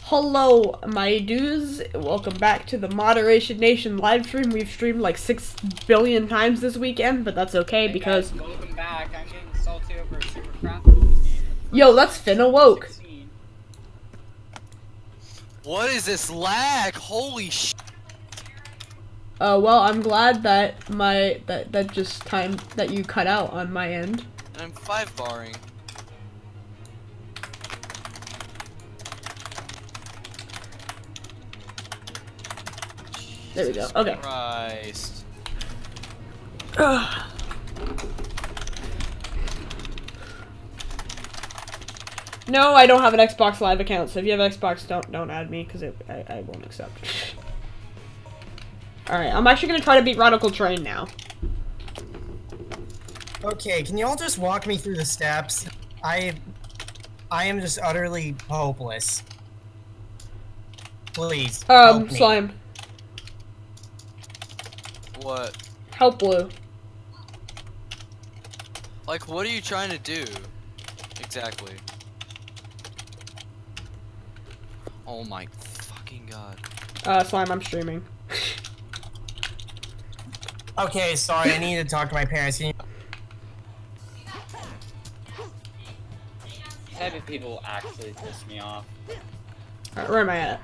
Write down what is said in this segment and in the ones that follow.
Hello, my dudes. Welcome back to the Moderation Nation live stream. We've streamed like 6 billion times this weekend, but that's okay because. Guys, welcome back. I'm getting salty over a super crap. Yo, that's Finn woke. 16. What is this lag? Holy sh! Well, I'm glad that that just time that you cut out on my end. I'm 5-barring. There we go. Okay. Christ. No, I don't have an Xbox Live account, so if you have Xbox, don't add me because I won't accept. All right, I'm actually gonna try to beat Radical Train now. Okay, can you all just walk me through the steps? I am just utterly hopeless. Please. help me. Slime. What? Help Blue. Like, what are you trying to do? Exactly. Oh my fucking god. Slime, I'm streaming. Okay, sorry, I need to talk to my parents. Can you... Type of people actually piss me off. Alright, where am I at?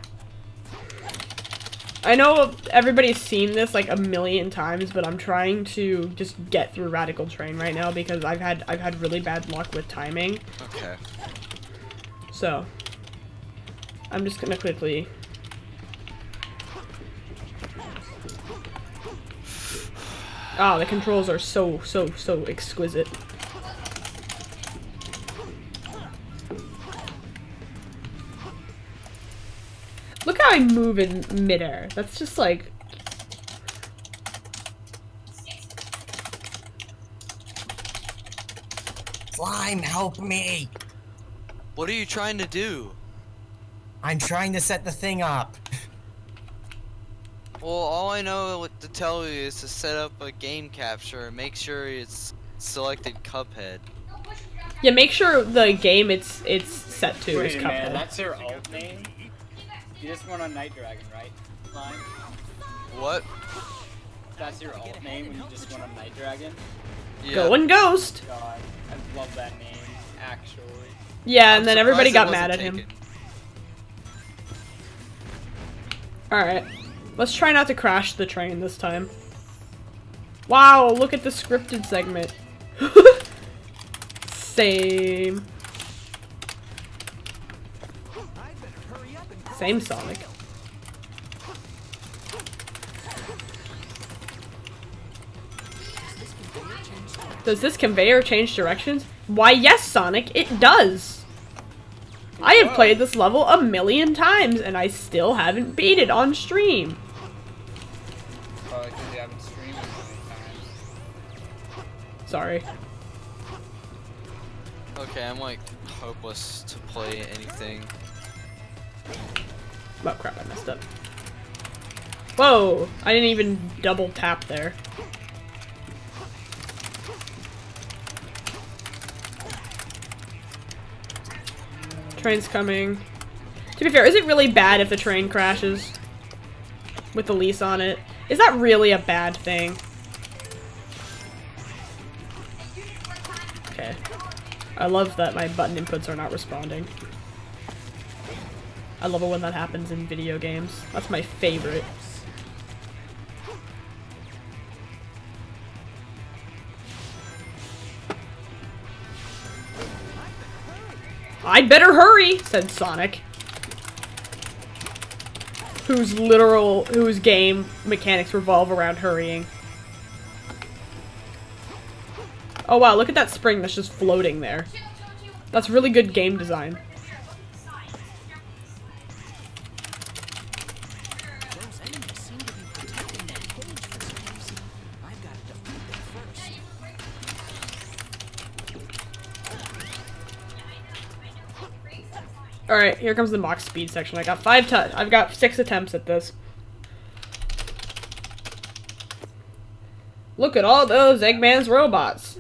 I know everybody's seen this like a million times, but I'm trying to just get through Radical Train right now because I've had really bad luck with timing. Okay. So I'm just gonna quickly. Ah, the controls are so exquisite. Look how I move in midair. That's just like. Slime, help me! What are you trying to do? I'm trying to set the thing up. Well, all I know what to tell you is to set up a game capture and make sure it's selected Cuphead. Yeah, make sure the game it's set to is Wait a minute, Cuphead. that's your alt name? You just went on Night Dragon, right? Slime? What? That's your alt name when you just went on Night Dragon? Yeah. Going Ghost. God, I love that name, actually. Yeah, I'm and then surprised everybody it got wasn't mad at him. taken. Alright. Let's try not to crash the train this time. Wow, look at the scripted segment. Same. Same Sonic. Does this conveyor change directions? Why, yes, Sonic, it does. I have played this level a million times, and I still haven't beat it on stream. Probably because you haven't streamed as many times. Sorry. Okay, I'm like hopeless to play anything. Oh crap, I messed up. Whoa! I didn't even double tap there. Train's coming. To be fair, is it really bad if the train crashes? With the lease on it? Is that really a bad thing? Okay. I love that my button inputs are not responding. I love it when that happens in video games. That's my favorite. I'd better hurry, said Sonic. Whose game mechanics revolve around hurrying. Oh wow, look at that spring that's just floating there. That's really good game design. Alright, here comes the mock speed section. I've got 6 attempts at this. Look at all those Eggman's robots.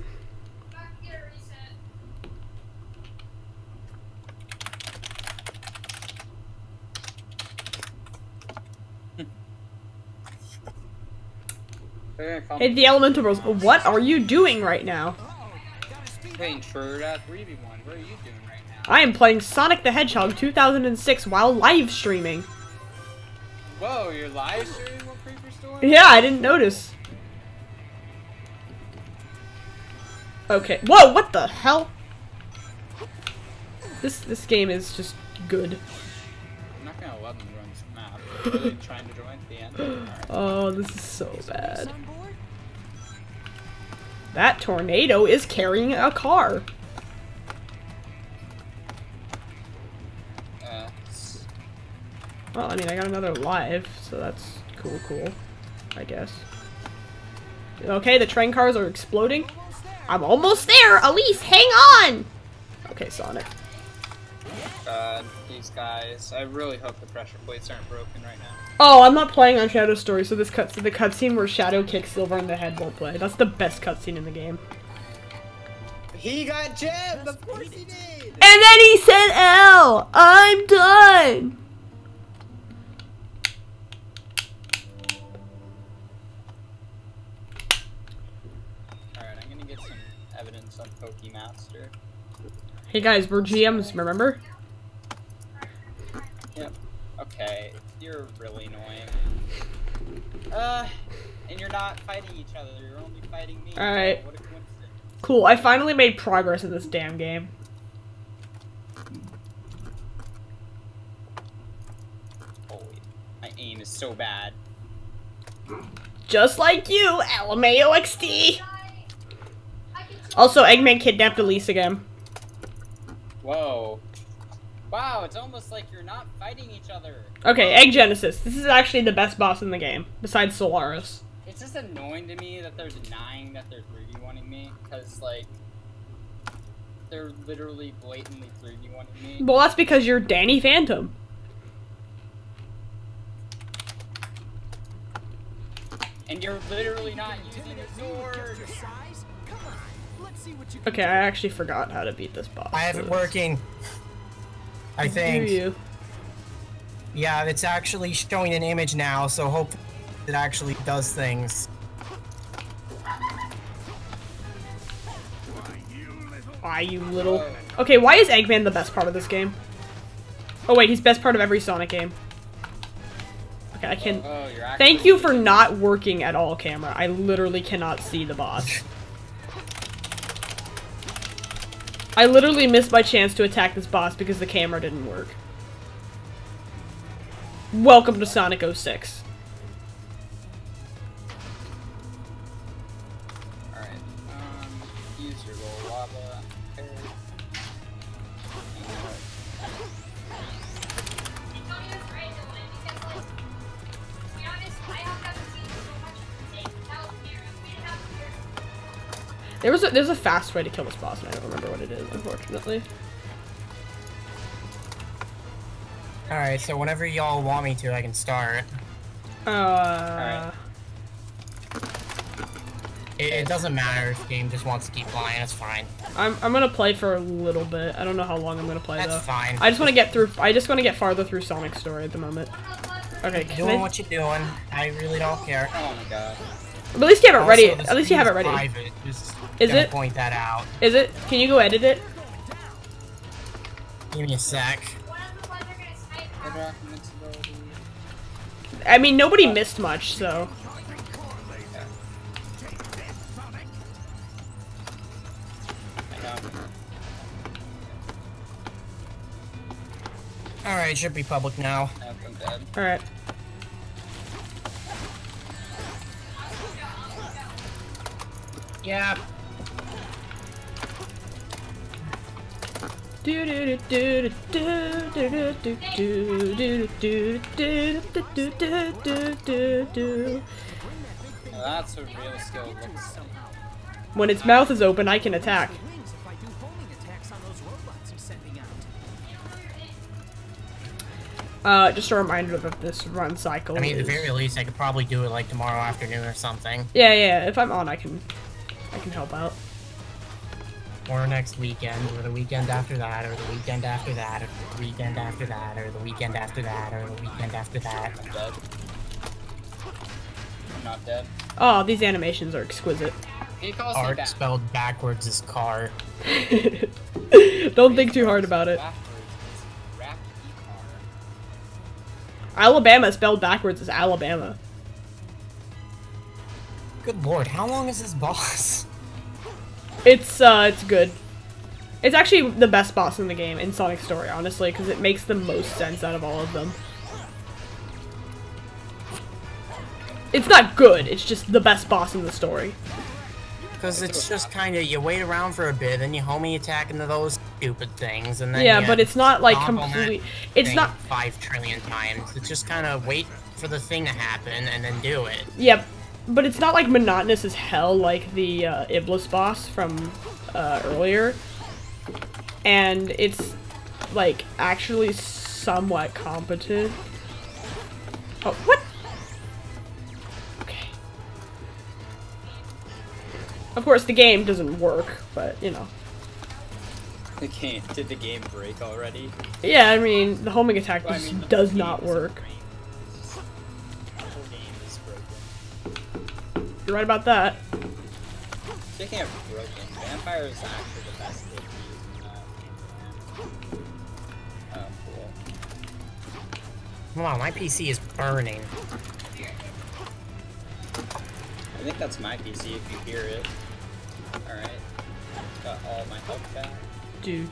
They're gonna come. Hey, the Elemental Bros, what are you doing right now? Playing True 3v1. What are you doing right now? I am playing Sonic the Hedgehog 2006 while live streaming. Whoa, you're live streaming what Creeper Storm? Yeah, I didn't notice. Okay. Whoa, what the hell? This game is just good. I'm not gonna let them run this map. Are they trying to join at the end? Alright. Oh, this is so bad. That tornado is carrying a car. Well, I mean, I got another live, so that's cool, I guess. Okay, the train cars are exploding. I'm almost there! Elise, hang on! Okay, Sonic. These guys. I really hope the pressure plates aren't broken right now. Oh, I'm not playing on Shadow Story, so the cutscene where Shadow kicks Silver in the head won't play. That's the best cutscene in the game. He got jammed! Of course he did! And then he said, "L, I'm done!" Alright, I'm gonna get some evidence on Pokemaster. Hey guys, we're GMs, remember? Yep. Okay, you're really annoying. And you're not fighting each other, you're only fighting me. Alright. What a coincidence. Cool, I finally made progress in this damn game. Holy, my aim is so bad. Just like you, LMAO XD! Also, Eggman kidnapped Elise again. Whoa. Wow, it's almost like you're not fighting each other. Okay, Egg Genesis. This is actually the best boss in the game, besides Solaris. It's just annoying to me that they're denying that they're 3v1ing me, because, like, they're literally blatantly 3v1ing me. Well, that's because you're Danny Phantom. And you're literally not using a sword! Okay, I actually forgot how to beat this boss. I have it working. I think. Do you? Yeah, it's actually showing an image now, so hopefully it actually does things. Why, you little... Okay, why is Eggman the best part of this game? Oh wait, he's best part of every Sonic game. Okay, I can... Oh, you're actually Thank you for not working at all, camera. I literally cannot see the boss. I literally missed my chance to attack this boss because the camera didn't work. Welcome to Sonic 06. Alright, use your little lava. Okay. Antonio's right, Dylan, because, like, to be honest, I haven't seen so much of the same without Mira. We didn't have Mira. There's a fast way to kill this boss, and I don't remember what it is, unfortunately. Alright, so whenever y'all want me to, I can start. It doesn't matter if the game just wants to keep flying, it's fine. I'm gonna play for a little bit. I don't know how long I'm gonna play though. That's fine. I just want to get through. I just want to get farther through Sonic's story at the moment. Okay, can Doing I, what you're doing. I really don't care. Oh my god. at least you have it ready. Also, the At least you have it screen's ready. private, just Is gonna it? point that out. Is it? Can you go edit it? Give me a sec. One of the ones are gonna snipe What her. documents ability? I mean, nobody missed much, so. I got it. Alright, should be public now. Yep, I'm dead. All right. Yeah. Now that's what real skill looks like. When its mouth is open, I can attack. Just a reminder that this run cycle I mean, at the is... very least, I could probably do it like tomorrow afternoon or something. Yeah, if I'm on, I can help out. Or next weekend, or the weekend after that, or the weekend after that, or the weekend after that, or the weekend after that, or the weekend after that. I'm dead. not dead. Oh, these animations are exquisite. He calls me Art back. spelled backwards is car. Don't think too hard about it. Backwards is rap car. Alabama spelled backwards is Alabama. Good lord, how long is this boss? It's good. It's actually the best boss in the game in Sonic Story, honestly, because it makes the most sense out of all of them. It's not good, it's just the best boss in the story. Because it's just kind of, you wait around for a bit, then you homie attack into those stupid things, and then Yeah, you but it's not like stomp on that completely. It's thing not. 5 trillion times. It's just kind of wait for the thing to happen and then do it. Yep, but it's not like monotonous as hell like the Iblis boss from earlier. And it's like actually somewhat competent. Oh, what? Okay. Of course, the game doesn't work, but you know. Did the game break already? Yeah, I mean, the homing attack Well, I just mean, the does whole not game isn't work. The whole game is broken. You're right about that. Speaking of broken, Vampire is actually the best thing to use in that. Oh, cool. Wow, my PC is burning. I think that's my PC if you hear it. Alright. Got all my health back. Do.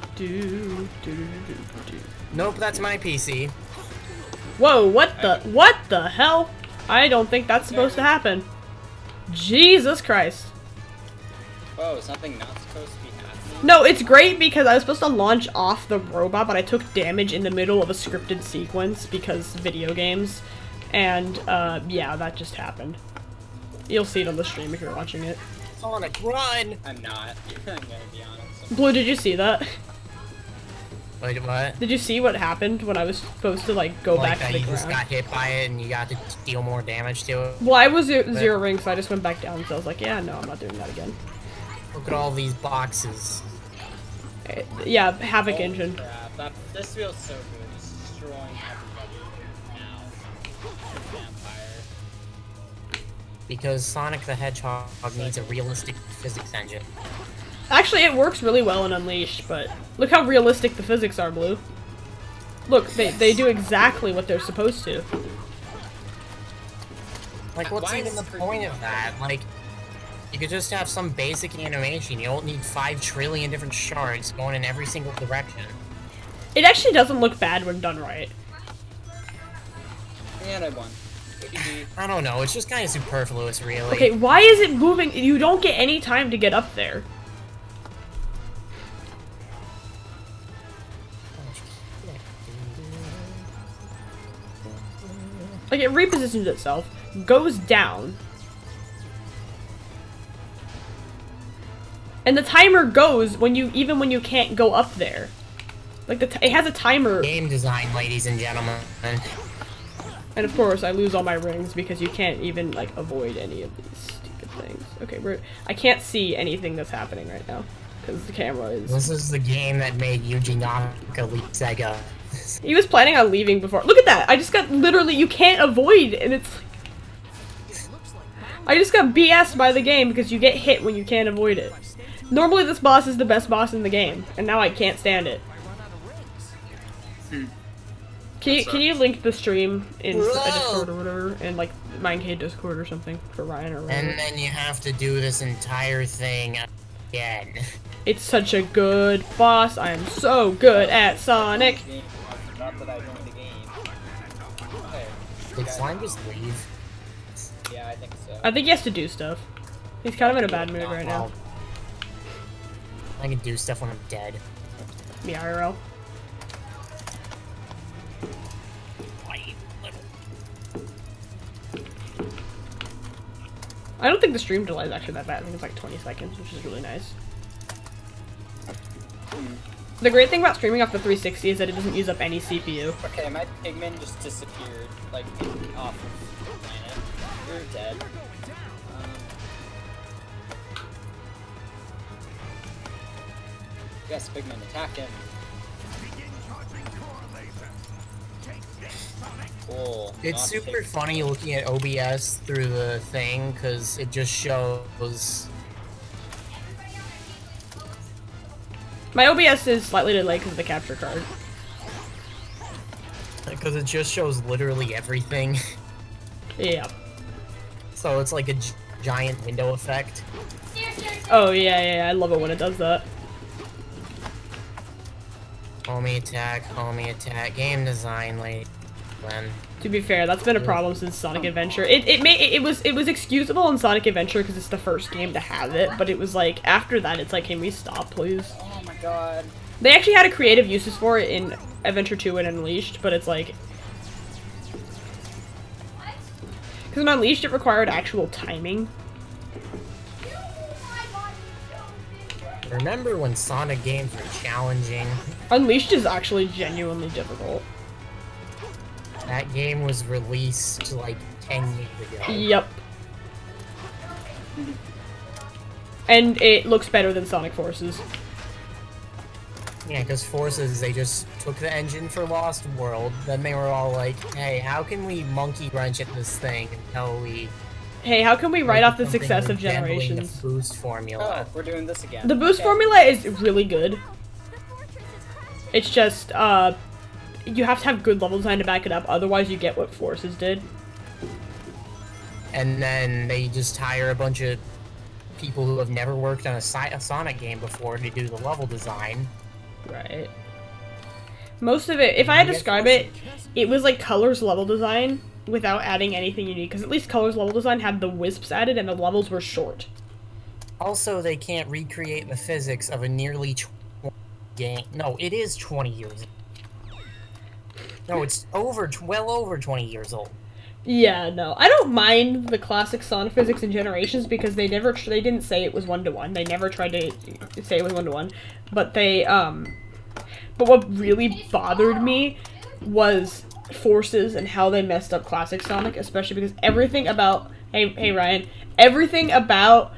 Nope, that's my PC. Whoa, what the hell? I don't think that's supposed to happen. Jesus Christ. Whoa, something not supposed to be happening? No, it's great because I was supposed to launch off the robot, but I took damage in the middle of a scripted sequence because video games. And, yeah, that just happened. You'll see it on the stream if you're watching it. Sonic, run! I'm not. I'm gonna be honest. Blue, did you see that? Wait, what? Did you see what happened when I was supposed to, like, go Like back that to you the just ground? got hit by it and you got to deal more damage to it? Well, I was zero ring, so I just went back down, so I was like, yeah, no, I'm not doing that again. Look at all these boxes. Yeah, Havoc Holy engine. crap, this feels so good. It's destroying everybody now. Vampire. Because Sonic the Hedgehog needs a realistic physics engine. Actually, it works really well in Unleashed, but look how realistic the physics are, Blue. Look, they do exactly what they're supposed to. Like, what's Why even is the it point freaking of that? Like, you could just have some basic animation. You don't need 5 trillion different shards going in every single direction. It actually doesn't look bad when done right. And I won. I don't know, it's just kind of superfluous, really. Okay, why is it moving? You don't get any time to get up there. Like, it repositions itself, goes down, and the timer goes when even when you can't go up there. Like, it has a timer. Game design, ladies and gentlemen. And of course, I lose all my rings because you can't even, like, avoid any of these stupid things. Okay, I can't see anything that's happening right now because the camera is... This is the game that made Yuji Naka leave Sega. He was planning on leaving before. Look at that! I just got literally, you can't avoid, and it's like... I just got BS'd by the game because you get hit when you can't avoid it. Normally this boss is the best boss in the game, and now I can't stand it. Can you link the stream in a Discord or whatever, and like Mindcade Discord or something for Ryan or Ryan? And then you have to do this entire thing again. It's such a good boss. I am so good at Sonic. Not that I joined the game. Okay. Did Slime just leave? Yeah, I think so. I think he has to do stuff. He's kind of in a bad mood right now. Well, I can do stuff when I'm dead. Me IRL. I don't think the stream delay is actually that bad. I think it's like 20 seconds, which is really nice. The great thing about streaming off the 360 is that it doesn't use up any CPU. Okay, my pigman just disappeared, like, off of the planet. You're dead. Yes, pigman, attack him. Cool. It's Not super take- funny looking at OBS through the thing because it just shows. My OBS is slightly delayed because of the capture card. Because it just shows literally everything. Yeah. So it's like a giant window effect. Oh yeah, I love it when it does that. Homie attack, game design, lady. Then To be fair, that's been a problem since Sonic Adventure. It was excusable in Sonic Adventure because it's the first game to have it, but it was like after that, it's like, can we stop, please? Oh my god. They actually had a creative uses for it in Adventure 2 and Unleashed, but it's like because in Unleashed it required actual timing. remember when Sonic games were challenging? Unleashed is actually genuinely difficult. That game was released like 10 years ago. Yep. And it looks better than Sonic Forces. Yeah, because Forces, they just took the engine for Lost World, then they were all like, hey, how can we monkey wrench at this thing until we... Hey, how can we write make off the something success of resembling Generations? The boost formula. Oh, we're doing this again. The boost Okay. formula is really good. It's just, you have to have good level design to back it up, otherwise you get what Forces did. And then they just hire a bunch of people who have never worked on a Sonic game before to do the level design. Right. Most of it, if I had to describe it, it was like Colors level design without adding anything unique, because at least Colors level design had the wisps added and the levels were short. Also, they can't recreate the physics of a nearly 20 game. No, it is 20 years old. No, it's well over 20 years old. Yeah, no. I don't mind the classic Sonic physics in Generations because they didn't say it was 1-to-1. They never tried to say it was 1-to-1. But but what really bothered me was Forces and how they messed up classic Sonic, especially because everything about, hey Ryan, everything about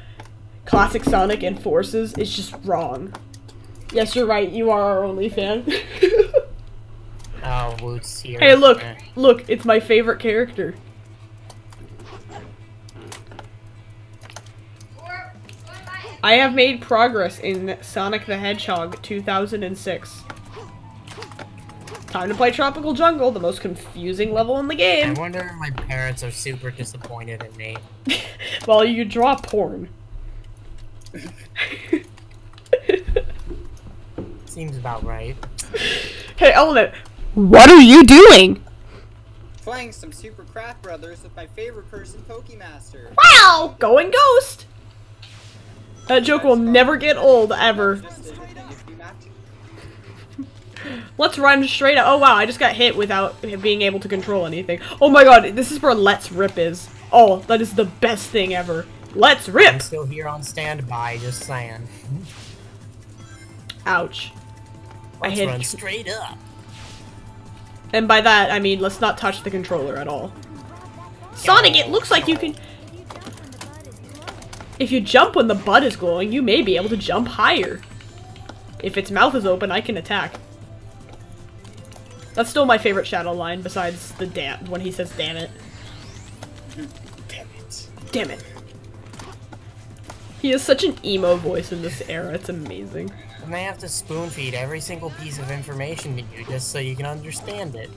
classic Sonic and Forces is just wrong. Yes, you're right, you are our only fan. Oh, Woot's here. Hey, look, it's my favorite character. I have made progress in Sonic the Hedgehog 2006. Time to play Tropical Jungle, the most confusing level in the I game. wonder if my parents are super disappointed in me. Well, you draw porn. Seems about right. Hey, Element, what are you doing? Playing some Super Craft Brothers with my favorite person, Pokemaster. Wow! Going Ghost! That joke will never get old, ever. Just a thing if you match. Let's run straight up. Oh wow, I just got hit without being able to control anything. Oh my god, this is where Let's Rip is. Oh, that is the best thing ever. Let's I'm Rip! still here on standby, just saying. Ouch. Let's hit run it. straight up. And by that, I mean, let's not touch the controller at all. Sonic, it looks like you can... If you jump when the butt is glowing, you may be able to jump higher. If its mouth is open, I can attack. That's still my favorite Shadow line, besides the when he says damn it. Damn it. Damn it. He has such an emo voice in this era, it's amazing. And they have to spoon feed every single piece of information to you just so you can understand it.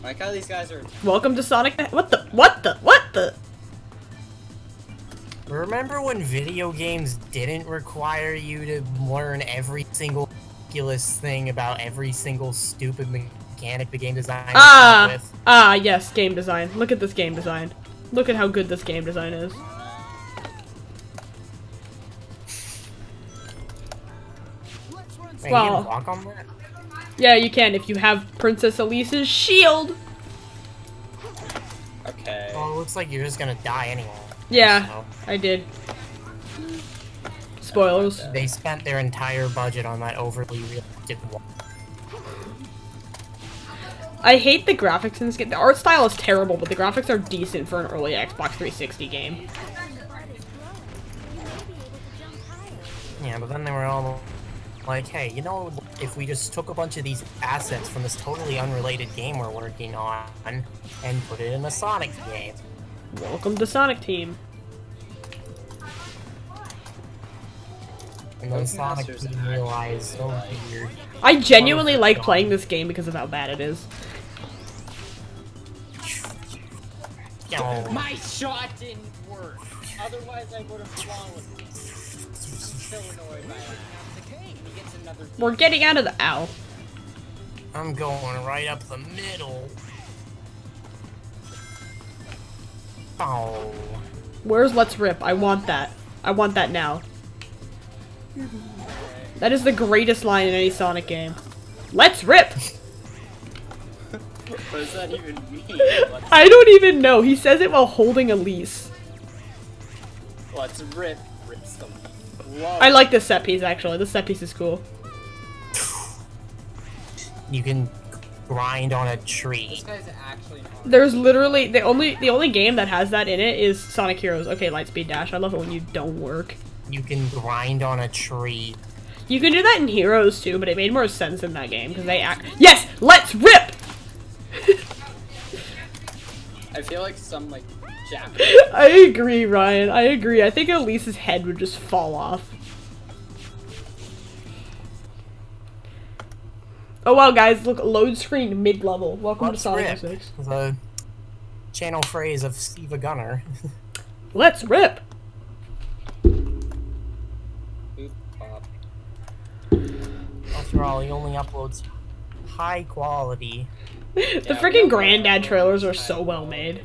Like how these guys are. Welcome to Sonic. What the? Remember when video games didn't require you to learn every single ridiculous thing about every single stupid mechanic the game design came up with? Yes, game design. Look at this game design. Look at how good this game design is. Wait, Wow. you can walk on that? Yeah, you can if you have Princess Elise's shield. Okay. Well, it looks like you're just gonna die anyway. Yeah, So, I did. Spoilers. they spent their entire budget on that overly realistic wall. I hate the graphics in this game. The art style is terrible, but the graphics are decent for an early Xbox 360 game. Yeah, but then they were all Like, hey, you know, if we just took a bunch of these assets from this totally unrelated game we're working on and put it in a Sonic game. Welcome to Sonic Team. And then Sonic Team realized, oh dear. I genuinely like playing this game because of how bad it is. Oh. My shot didn't work. Otherwise, I would have flown with it. So annoyed by that. He gets another. We're getting out of the ow. I'm going right up the middle. Oh. Where's Let's Rip? I want that. I want that now. That is the greatest line in any Sonic game. Let's rip! What does that even mean? I don't even know. He says it while holding Elise. Let's rip. Rips the Whoa. I like this set piece, actually. This set piece is cool. You can grind on a tree. This guy's actually not. There's literally the only game that has that in it is Sonic Heroes. Okay, Lightspeed Dash. I love it when you don't work. You can grind on a tree. You can do that in Heroes too, but it made more sense in that game because they act. Yes, let's rip. I feel like some like Japanese. I agree, Ryan. I agree. I think Elise's head would just fall off. Oh wow, guys! Look, load screen mid-level. Welcome to Sonic 06. The channel phrase of Steve a Gunner. Let's rip. After all, he only uploads high quality. The freaking Granddad trailers are so well made.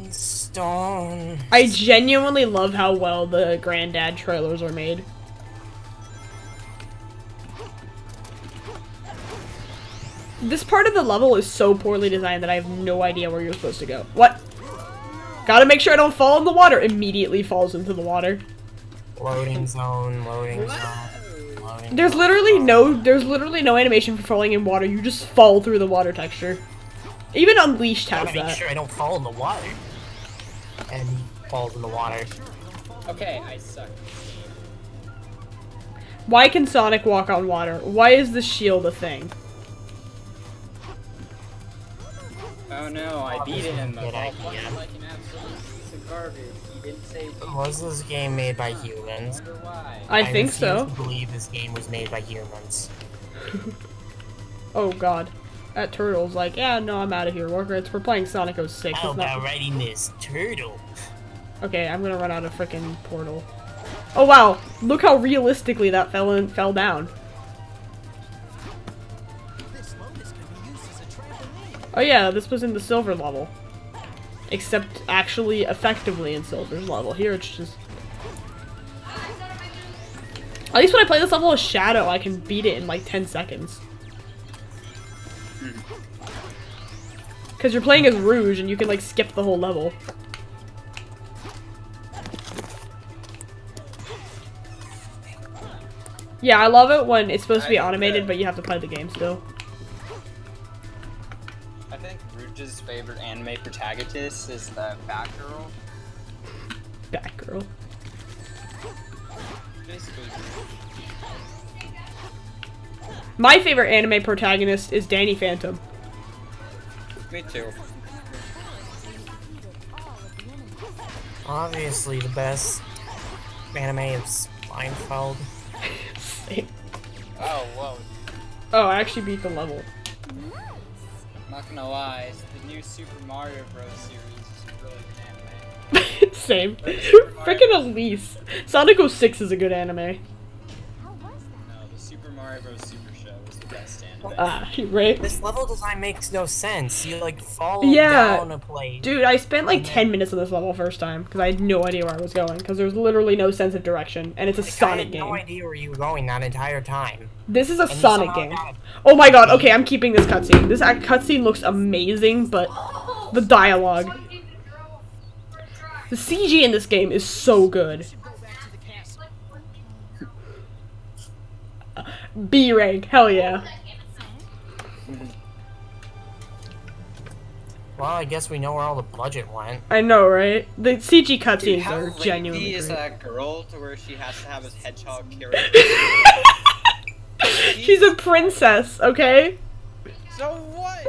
Queenstone. I genuinely love how well the Granddad trailers are made. This part of the level is so poorly designed that I have no idea where you're supposed to go. What? Gotta make sure I don't fall in the water. Immediately falls into the water. Loading zone, loading zone, loading There's zone. literally no animation for falling in water. You just fall through the water texture. Even Unleashed has Gotta make that. sure I don't fall in the water. And he falls in the water. Okay, I suck. Why can Sonic walk on water? Why is the shield a thing? Oh no, I beat him. Good Like idea. an absolute piece of garbage. He didn't say. Was this game made by humans? Wonder why. I think refuse so. to believe this game was made by humans. Oh god. That turtle's like, yeah, no, I'm out of here. We're playing Sonic 06. How It's not- about writing this turtle? Okay, I'm gonna run out of freaking portal. Oh wow, look how realistically that fell down. Oh yeah, this was in the silver level. Except actually effectively in silver's level. Here it's just... At least when I play this level with Shadow, I can beat it in like 10 seconds. Because you're playing as Rouge and you can like skip the whole level. Yeah, I love it when it's supposed to be automated, but you have to play the game still. I think Rouge's favorite anime protagonist is the Batgirl. Batgirl. Basically, My favorite anime protagonist is Danny Phantom. me too. Obviously, the best anime is Seinfeld. Same. Oh, whoa. Oh, I actually beat the level. I'm not gonna lie, the new Super Mario Bros. Series is a really good anime. Same. Freaking Elise. Sonic 06 is a good anime. No, the Super Mario Bros. Super Show is the best anime. Ah, right? This level design makes no sense. You like fall Yeah. down a plate. Dude, I spent like 10 minutes on this level first time because I had no idea where I was going because there's literally no sense of direction and it's a Like, Sonic I had game. no idea where you were going that entire time. This is a And you Sonic somehow game. got it. Oh my god, okay, I'm keeping this cutscene. This cutscene looks amazing, but the dialogue. The CG in this game is so good. B rank, hell yeah. Well, I guess we know where all the budget went. I know, right? The CG Dude, cutscenes how are lazy genuinely is great. that girl to where she has to have his hedgehog carry? She's a princess, okay? So what?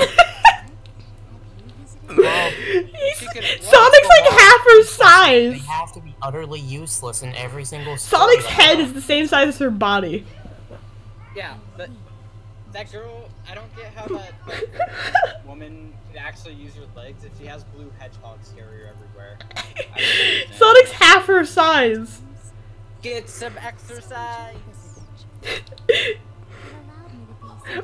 Well, Sonic's like half her they size. have to be utterly useless in every single story. Sonic's head is the same size as her body. Yeah, but that girl, I don't get how that woman could actually use her legs if she has blue hedgehogs carry her everywhere. I don't understand. Sonic's half her size. Get some exercise.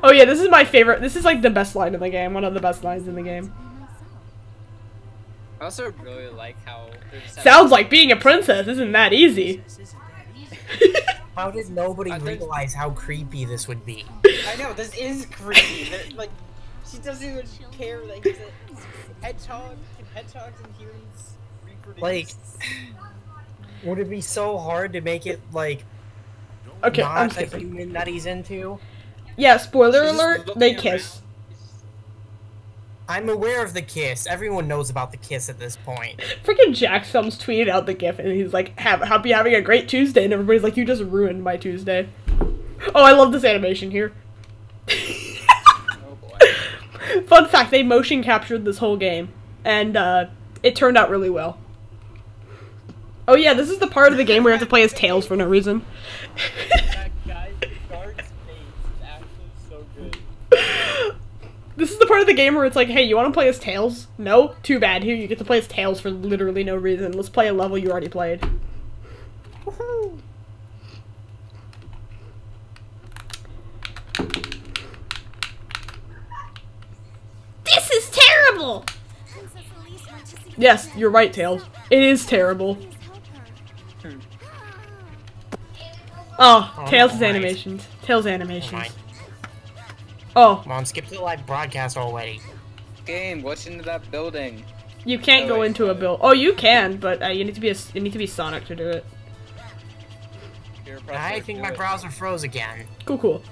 Oh yeah, this is my favorite. This is like the best line in the game. One of the best lines in the game. I also really like how Sounds like being a princess isn't that easy. How did nobody I think- realize how creepy this would be? I know, this is creepy. Like, she doesn't even care that he's a hedgehog. Can hedgehogs and humans reproduce? Like, would it be so hard to make it, like, Okay, I'm not a skipping. human that he's into? Yeah, spoiler She's just alert, looking they around. kiss. I'm aware of the kiss. Everyone knows about the kiss at this point. Freaking Jack Thumbs tweeted out the gif and he's like, happy having a great Tuesday, and everybody's like, you just ruined my Tuesday. Oh, I love this animation here. Oh boy. Fun fact, they motion captured this whole game, and it turned out really well. Oh yeah, this is the part of the game where you have to play as Tails for no reason. That guy's guard's face is actually so good. This is the part of the game where it's like, hey, you want to play as Tails? No? Too bad. Here, you get to play as Tails for literally no reason. Let's play a level you already played. Woohoo! This is terrible! Yes, you're right, Tails. It is terrible. Oh, Tails' nice. animations. Tails' Oh, animations. my. Oh, Come on, skip to the live broadcast already. Game, what's into that building? you can't Oh, go wait, into a sorry. build. Oh, you can, but you need to be Sonic to do it. Here, press I it, think do my it. browser froze again. Cool, cool.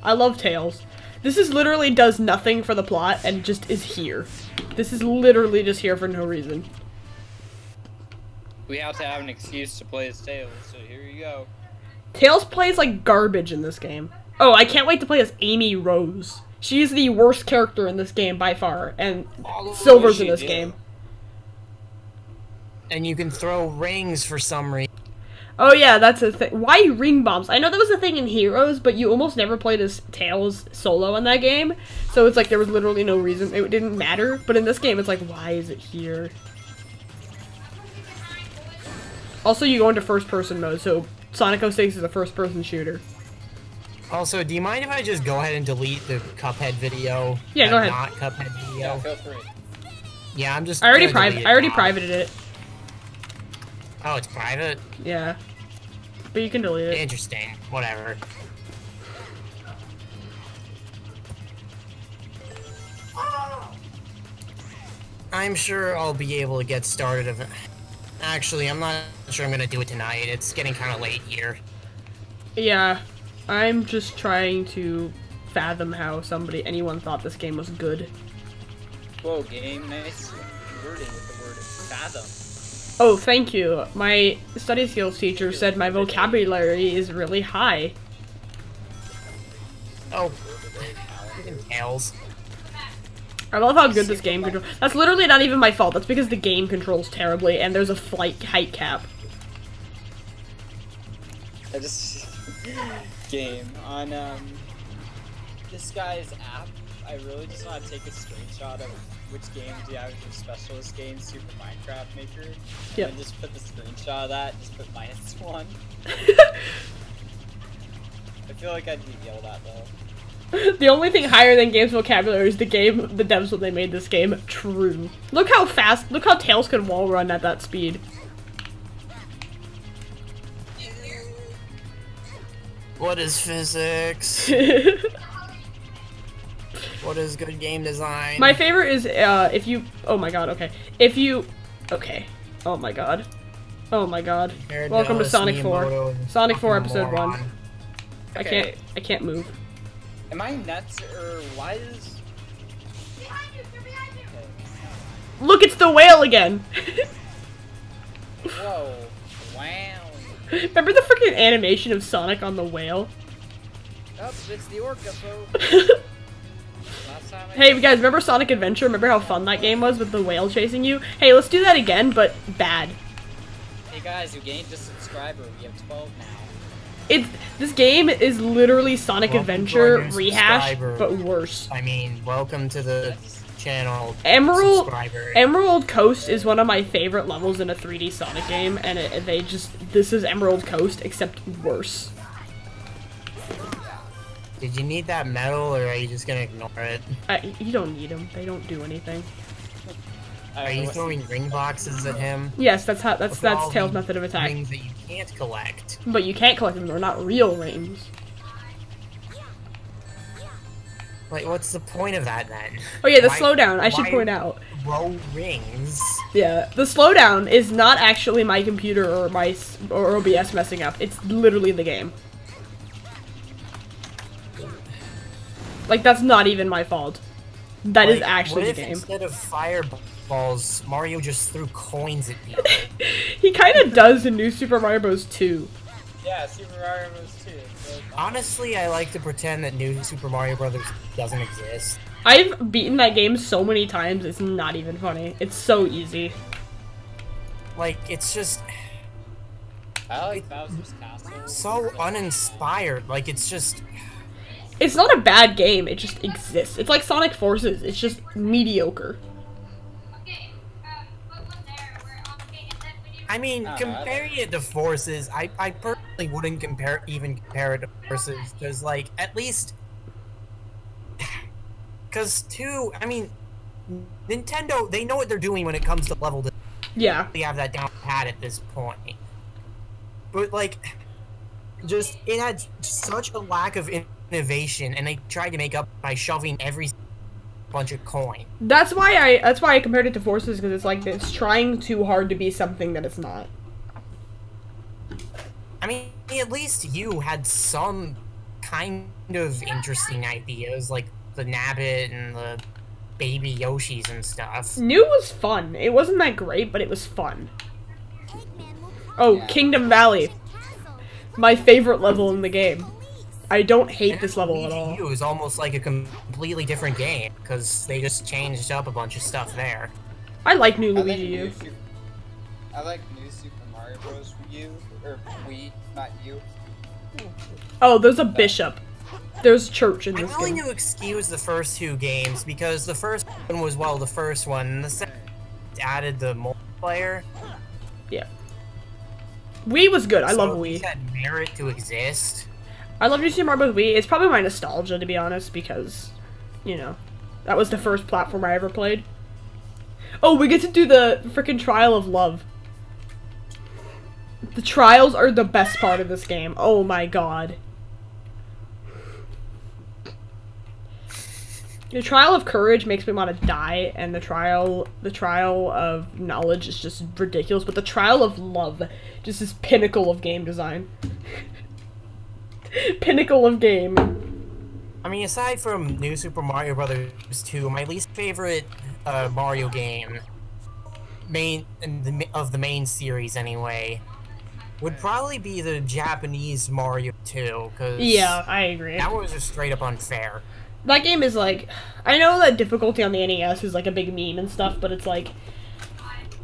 I love Tails. This is literally does nothing for the plot and just is here. This is literally just here for no reason. We have to have an excuse to play as Tails, so here you go. Tails plays like garbage in this game. Oh, I can't wait to play as Amy Rose. She's the worst character in this game by far, and Silver's in she this do? game. And you can throw rings for some reason. Oh yeah, that's a thing. Why ring bombs? I know that was a thing in Heroes, but you almost never played as Tails solo in that game. So it's like there was literally no reason. It didn't matter. But in this game, it's like, why is it here? Also, you go into first-person mode, so Sonic 06 is a first-person shooter. Also, do you mind if I just go ahead and delete the Cuphead video? Yeah, go ahead. Not Cuphead Yeah, video. feel free. Yeah, I'm just. I already gonna delete it I already now. privated it. Oh, it's private. Yeah. But you can delete it. Interesting. Whatever. I'm sure I'll be able to get started. Actually, I'm not sure I'm gonna do it tonight. It's getting kind of late here. Yeah. I'm just trying to fathom how anyone thought this game was good. Whoa, game, nice wording with the word fathom. Oh, thank you. My study skills teacher said my vocabulary is really high. Oh, freaking Tails. I love how good this game controls. That's literally not even my fault. That's because the game controls terribly, and there's a flight height cap. I just game on this guy's app. I really just want to take a screenshot of which games you have in your specialist game, Super Minecraft Maker, Yep. and just put the screenshot of that. Just put -1. I feel like I'd be yelled at though. The only thing higher than game's vocabulary is the devs when they made this game true. Look how Tails can wall run at that speed. What is physics? What is good game design? My favorite is if you. Oh my god. Okay. Okay. Oh my god. Oh my god. Welcome to Gyarados, Sonic 4. Miyamoto, Sonic 4 fucking episode 1. moron. I can't move. Am I nuts or why is? Behind you! They're behind you! Okay. Look, it's the whale again. Whoa! Wow! Remember the freaking animation of Sonic on the whale? Oh, it's the orca, folks. Last time I Hey guys, remember Sonic Adventure? Remember how fun that game was with the whale chasing you? Hey, let's do that again, but bad. Hey guys, you gained a subscriber. We have 12 now. This game is literally Sonic Welcome to Adventure our new rehashed, subscriber. but worse. I mean, welcome to the channel. Emerald subscriber. Emerald Coast is one of my favorite levels in a 3D Sonic game, and this is Emerald Coast except worse. Did you need that medal, or are you just gonna ignore it? You don't need them. They don't do anything. Are you throwing ring boxes at him? Yes, that's Look at all Tails' the method of attack. Rings that you can't collect. But you can't collect them. They're not real rings. Like, what's the point of that then? Oh yeah, the Why- slowdown. I should why point out. Throw rings. Yeah, the slowdown is not actually my computer or or OBS messing up. It's literally the game. Like, that's not even my fault. That is Like, actually what the if game. instead of fireballs, Mario just threw coins at people? He kind of does in New Super Mario Bros. 2. Yeah, Super Mario Bros. 2. Honestly, I like to pretend that New Super Mario Brothers doesn't exist. I've beaten that game so many times, it's not even funny. It's so easy. Like, it's just I like Bowser's Castle. so uninspired. Like, it's just... It's not a bad game, it just exists. It's like Sonic Forces, it's just mediocre. Okay, what was there? Okay, and then we need I mean, comparing it to Forces, I personally wouldn't compare it to Forces, because, like, at least... Because, I mean, Nintendo, they know what they're doing when it comes to level design. Yeah. They have that down pat at this point. But, like, just, it had such a lack of innovation, and they tried to make up by shoving every bunch of coin. That's why I compared it to Forces, because it's like it's trying too hard to be something that it's not. I mean, at least you had some kind of interesting ideas, like the Nabbit and the baby Yoshis and stuff. New was fun. It wasn't that great, but it was fun. Oh, Kingdom Valley. My favorite level in the game. I don't hate And this level at all. Luigi U is almost like a completely different game, because they just changed up a bunch of stuff there. I like New I like Luigi New U. Super- I like New Super Mario Bros. U, or Wii, not U. Oh, there's a bishop. There's church in I'm this willing game. to excuse the first two games, because the first one was, well, the first one, and the second added the multiplayer. Yeah. Wii was good. I so love at least Wii. had merit to exist. I love New Super Mario Bros. Wii. It's probably my nostalgia, to be honest, because, you know, that was the first platform I ever played. Oh, we get to do the freaking Trial of Love. The trials are the best part of this game. Oh my god. The Trial of Courage makes me want to die, and the Trial of Knowledge is just ridiculous, but the Trial of Love, just this pinnacle of game design. Pinnacle of game. I mean, aside from New Super Mario Brothers 2, my least favorite Mario game, of the main series anyway, would probably be the Japanese Mario 2, because Yeah, I agree. that was just straight up unfair. That game is like, I know that difficulty on the NES is like a big meme and stuff, but it's like,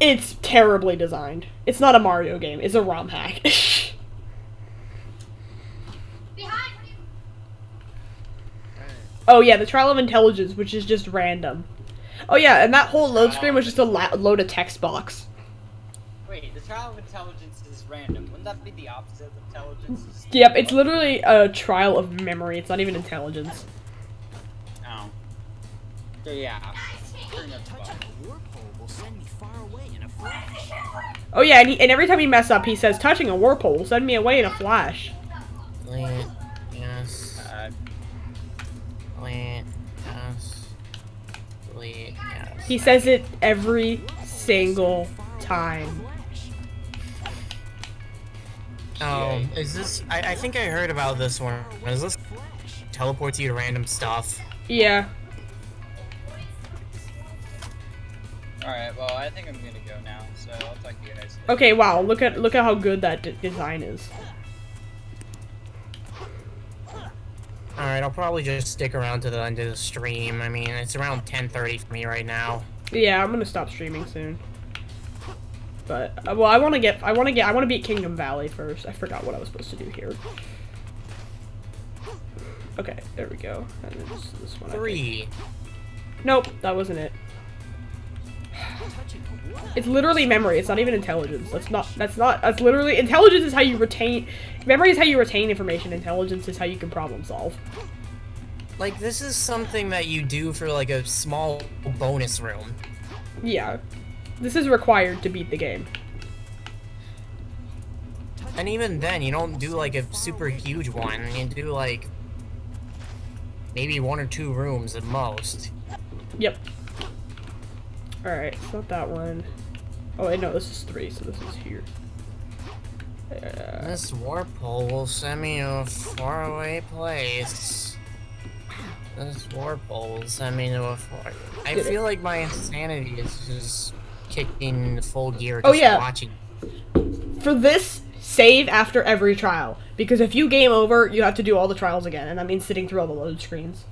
it's terribly designed. It's not a Mario game, it's a ROM hack. behind. Oh yeah, the Trial of Intelligence, which is just random. Oh yeah, and that whole load screen was just a load of text box. Wait, the Trial of Intelligence is random. Wouldn't that be the opposite of intelligence? Yep, it's literally a trial of memory, it's not even intelligence. Oh. So yeah. Pretty much fun. Oh yeah, and every time you mess up, he says, touching a warpole will send me away in a flash. Yes. Yes. He says it every single time. Oh, is this? I think I heard about this one. Is this teleports you to random stuff? Yeah. Alright, well, I think I'm gonna go now, so I'll talk to you guys later. Okay, wow, look at how good that design is. Alright, I'll probably just stick around to the end of the stream. I mean, it's around 10:30 for me right now. Yeah, I'm gonna stop streaming soon. But well, I want to beat Kingdom Valley first. I forgot what I was supposed to do here. Okay, there we go. And then this one. 3. Nope, that wasn't it. It's literally memory. It's not even intelligence. That's literally intelligence is how you retain. Memory is how you retain information. Intelligence is how you can problem solve. Like, this is something that you do for, like, a small bonus room. Yeah. This is required to beat the game. And even then, you don't do, like, a super huge one. You do, like, maybe 1 or 2 rooms at most. Yep. Alright, it's not that one. Oh, wait, no, this is 3, so this is here. This warp hole will send me to a faraway place. This warp hole will send me to a far... I feel like my insanity is just kicking full gear just watching. For this, save after every trial. Because if you game over, you have to do all the trials again, and that means sitting through all the load screens.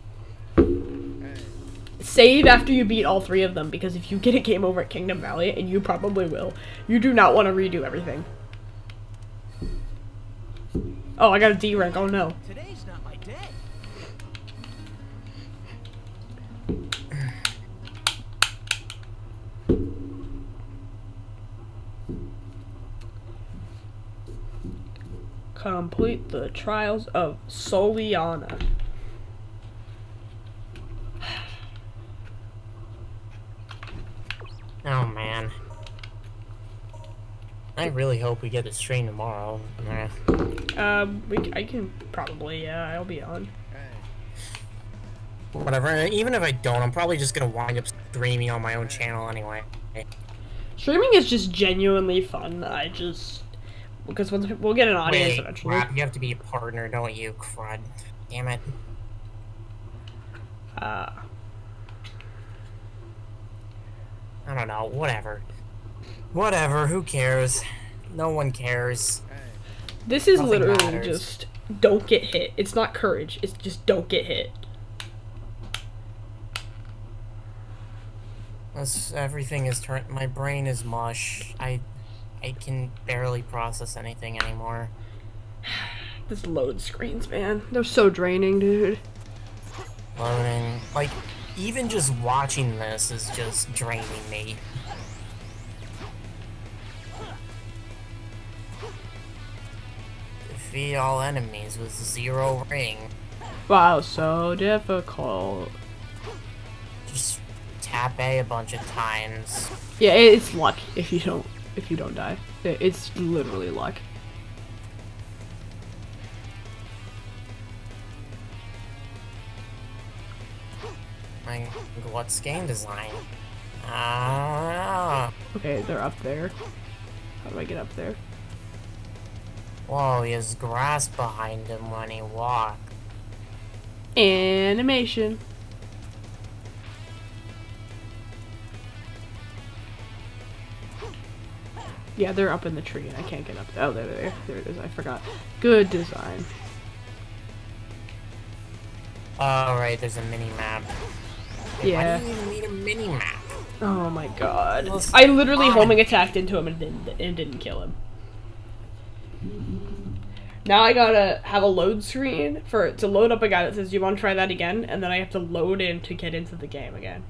Save after you beat all 3 of them, because if you get a game over at Kingdom Valley, and you probably will, you do not want to redo everything. Oh, I got a D rank, oh no. Today's not my day. Complete the trials of Soliana. Oh, man. I really hope we get this stream tomorrow. I can probably, yeah, I'll be on. Whatever, even if I don't, I'm probably just gonna wind up streaming on my own channel anyway. Streaming is just genuinely fun. Because we'll get an audience Wait, eventually. crap, you have to be a partner, don't you, crud. Damn it. I don't know, whatever. Whatever, who cares? No one cares. This is Nothing literally matters. just don't get hit. It's not courage, it's just don't get hit. Everything is my brain is mush. I can barely process anything anymore. This load screens, man. They're so draining, dude. Loading. Like, even just watching this is just draining me. Defeat all enemies with 0 ring. Wow, so difficult. Just tap A a bunch of times. Yeah, it's luck if you don't die. It's literally luck. Like, what's game design? Ah. Okay, they're up there. How do I get up there? Whoa, he has grass behind him when he walks. Animation. Yeah, they're up in the tree and I can't get up there. Oh, there it is. I forgot. Good design. Oh, right, there's a mini-map. Yeah. Why do you even need a mini-map? Oh my god. Well, I literally homing attacked into him and didn't kill him. Now I gotta have a load screen to load up a guy that says, "You want to try that again?" And then I have to load in to get into the game again.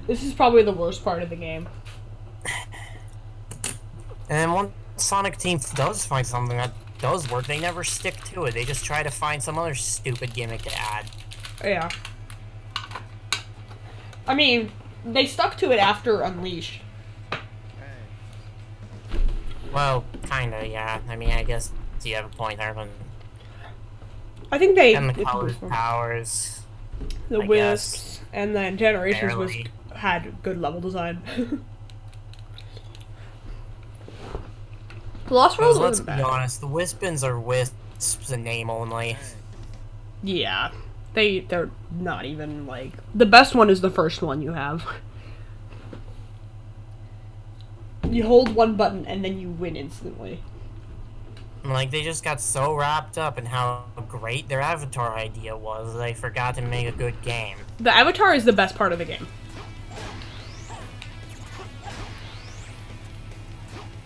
This is probably the worst part of the game. And once Sonic Team does find something that does work, they never stick to it. They just try to find some other stupid gimmick to add. Yeah. I mean, they stuck to it after Unleash. Well, kinda, yeah. I mean, I guess you have a point there, but... I think they... And the colors, powers... The I Wisps, guess. and then Generations was... Barely. had good level design. Lost World Let's isn't be bad. honest, the Wispins are wisps in name only. Yeah, they're not even like the best one is the first one you have. You hold one button and then you win instantly. Like, they just got so wrapped up in how great their avatar idea was, they forgot to make a good game. The avatar is the best part of the game.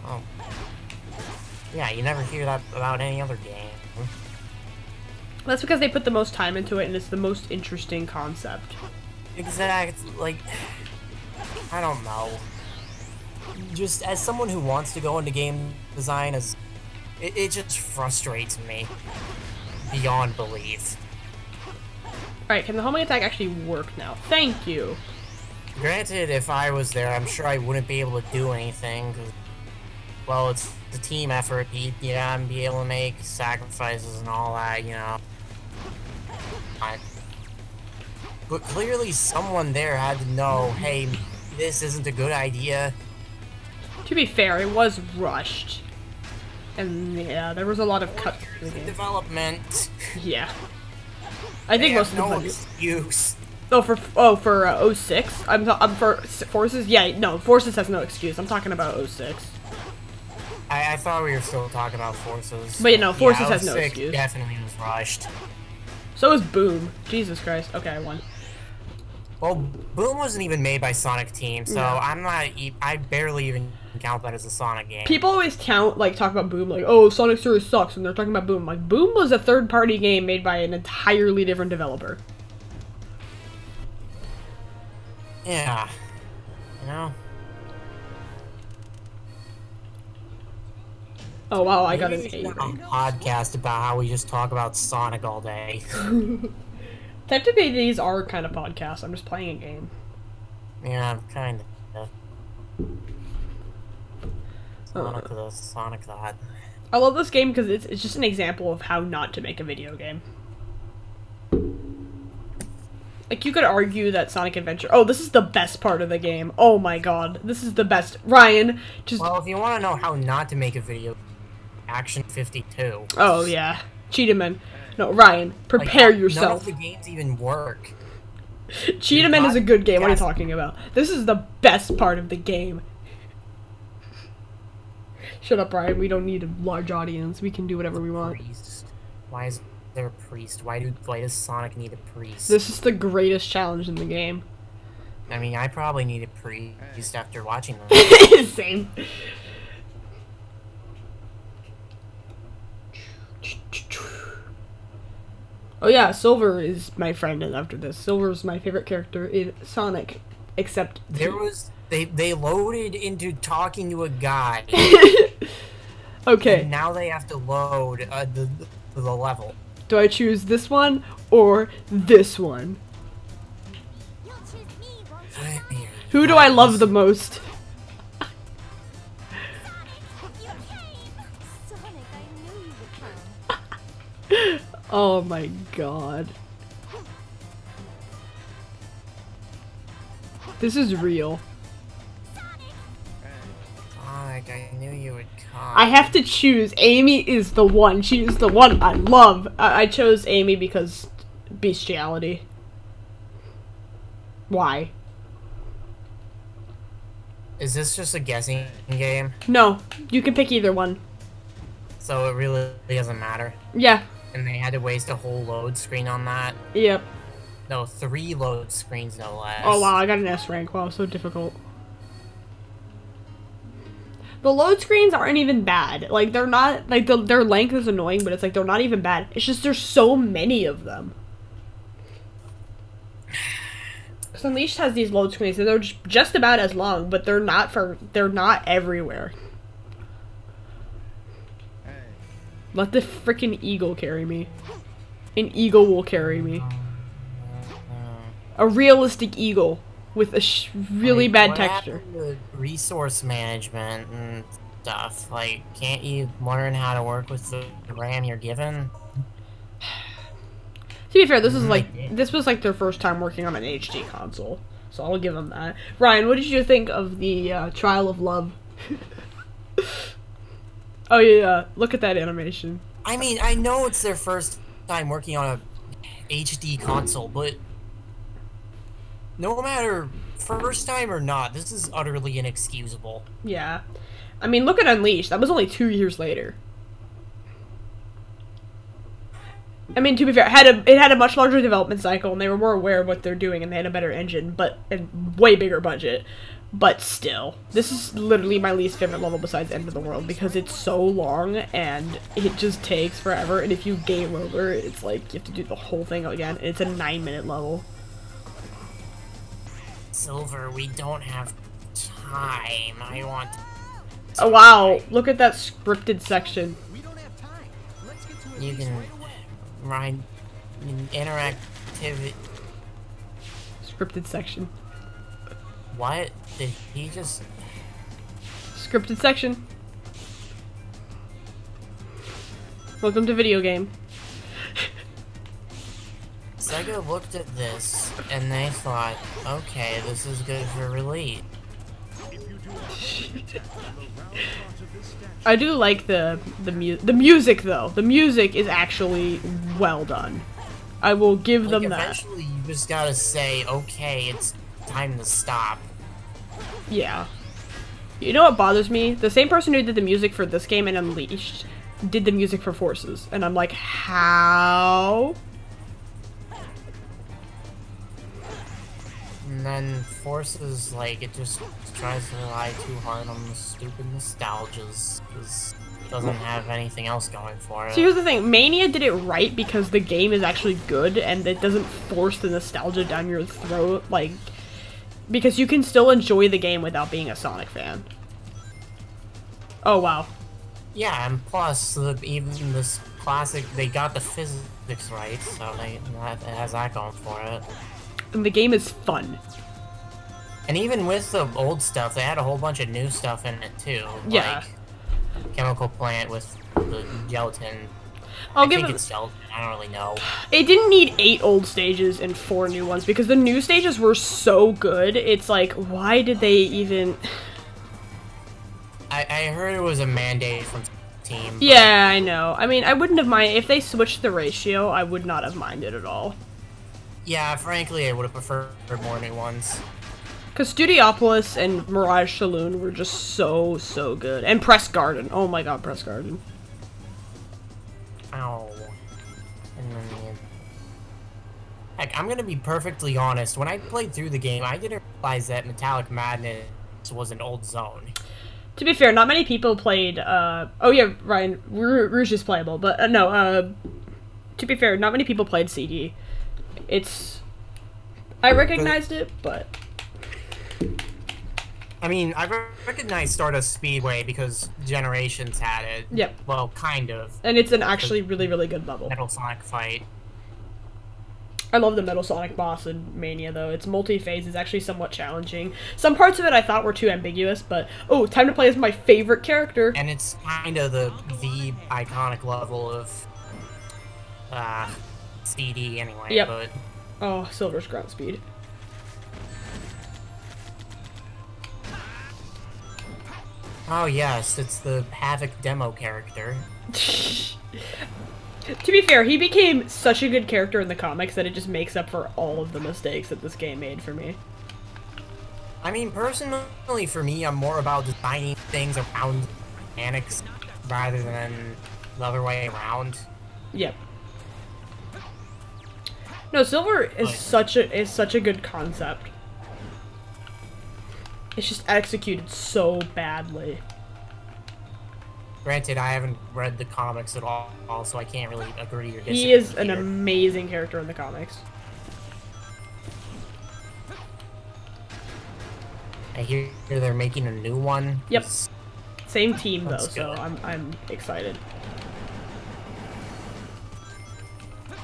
Oh. Yeah, you never hear that about any other game. That's because they put the most time into it and it's the most interesting concept. Exactly, like, I don't know. Just as someone who wants to go into game design, it just frustrates me beyond belief. Alright, can the homing attack actually work now? Thank you. Granted, if I was there, I'm sure I wouldn't be able to do anything, because, well, it's the team effort, yeah, and be able to make sacrifices and all that, you know. But clearly someone there had to know, hey, this isn't a good idea. To be fair, it was rushed. And yeah, there was a lot of cuts in the game. Development. Yeah. I think They most have of the no budget. excuse. For 06? I'm for Forces? Yeah, no, Forces has no excuse. I'm talking about 06. I thought we were still talking about Forces. But, you know, Forces has no 06 excuse. definitely was rushed. So is Boom. Jesus Christ. Okay, I won. Well, Boom wasn't even made by Sonic Team, so No. I barely even count that as a Sonic game. People always talk about Boom like, oh, Sonic Series sucks, and they're talking about Boom. Like, Boom was a third-party game made by an entirely different developer. Yeah. You know? Oh, wow, I got Maybe an we should 8. have a podcast about how we just talk about Sonic all day. Technically, these are kind of podcasts. I'm just playing a game. Yeah, kind of. Sonic that. I love this game because it's just an example of how not to make a video game. Like, you could argue that Sonic Adventure... Oh, this is the best part of the game. Oh my god. This is the best. Ryan, just... Well, if you want to know how not to make a video, Action 52. Oh, yeah. Cheetahman. No, Ryan, prepare yourself. None of the games even work. Cheetahman is a good game. What are you Yes. talking about? This is the best part of the game. Shut up, Ryan. We don't need a large audience. We can do whatever we want. Priest. Why is there a priest? Why does Sonic need a priest? This is the greatest challenge in the game. I mean, I probably need a priest after watching them. Same. Oh yeah, Silver is my friend, and after this, Silver's my favorite character in Sonic, except They loaded into talking to a guy. Okay, And now they have to load the level. do I choose this one or this one? You'll choose me, won't you? Who do I love the most? You came! Sonic, I knew you would come. Oh my god. This is real. Sonic, I knew you would come. I have to choose. Amy is the one. She is the one I love. I chose Amy because bestiality. Why? Is this just a guessing game? No, you can pick either one. So it really doesn't matter? Yeah. And they had to waste a whole load screen on that? Yep. No, 3 load screens, no less. Oh wow, I got an S rank. Wow, so difficult. The load screens aren't even bad. Like, they're not, like, their length is annoying, but it's like, they're not even bad. It's just there's so many of them. Because Unleashed has these load screens, and they're just about as long, but they're not everywhere. Let the freaking eagle carry me. An eagle will carry me. A realistic eagle with a really Like, bad what texture. happened to resource management and stuff? Like, can't you learn how to work with the RAM you're given? To be fair, this was like their first time working on an HD console, So I'll give them that. Ryan, what did you think of the Trial of Love? Oh yeah, look at that animation. I mean, I know it's their first time working on a HD console, but no matter first time or not, this is utterly inexcusable. Yeah. I mean, look at Unleashed. That was only 2 years later. I mean, to be fair, it had a much larger development cycle, and they were more aware of what they're doing, and they had a better engine, and way bigger budget. But still, this is literally my least favorite level besides End of the World, because it's so long, and it just takes forever, and if you game over, it's like, you have to do the whole thing again, and it's a 9-minute level. Silver, we don't have time. I want... Oh wow, look at that scripted section. You can... Ryan... Interactivity... Scripted section. What? Did he just... Scripted section. Welcome to video game. Sega looked at this, and they thought, okay, this is good for release. I do like the music though. The music is actually well done. I will give them that. Eventually, you just gotta say, okay, it's time to stop. Yeah. You know what bothers me? The same person who did the music for this game and Unleashed did the music for Forces, and I'm like, how? And then Forces, like, it just tries to rely too hard on the stupid nostalgias, because it doesn't have anything else going for it. So here's the thing, Mania did it right because the game is actually good, and it doesn't force the nostalgia down your throat, like, because you can still enjoy the game without being a Sonic fan. Oh, wow. Yeah, and plus, even this classic, they got the physics right, so it has that going for it. And the game is fun. And even with the old stuff, they had a whole bunch of new stuff in it too. Yeah. Like Chemical Plant with the gelatin. I think it's gelatin. I don't really know. It didn't need 8 old stages and 4 new ones because the new stages were so good. It's like, why did they even... I heard it was a mandate from Team. Yeah, I know. I mean, I wouldn't have minded if they switched the ratio. I would not have minded at all. Yeah, frankly, I would have preferred more new ones. Because Studiopolis and Mirage Saloon were just so, so good. And Press Garden. Oh my god, Press Garden. Ow. And then, heck, I'm gonna be perfectly honest. When I played through the game, I didn't realize that Metallic Madness was an old zone. To be fair, not many people played, oh yeah, Ryan, Rouge is playable, but, no, to be fair, not many people played CD. I recognized it, but... I mean, I recognize Stardust Speedway because Generations had it. Yep. Well, kind of. And it's an actually really, really good level. Metal Sonic fight. I love the Metal Sonic boss in Mania, though. Its multi-phase is actually somewhat challenging. Some parts of it I thought were too ambiguous, but... Oh, Time to Play is my favorite character! And it's kind of the iconic level of... CD anyway, yep. But... Oh, Silver's ground speed. Oh yes, it's the Havoc demo character. To be fair, he became such a good character in the comics that it just makes up for all of the mistakes that this game made for me. I mean, personally for me, I'm more about designing things around mechanics rather than the other way around. Yep. No, Silver is such a good concept. It's just executed so badly. Granted, I haven't read the comics at all, so I can't really agree or disagree. He is an here. amazing character in the comics. I hear they're making a new one. Yep. Same team though, That's so good. I'm excited.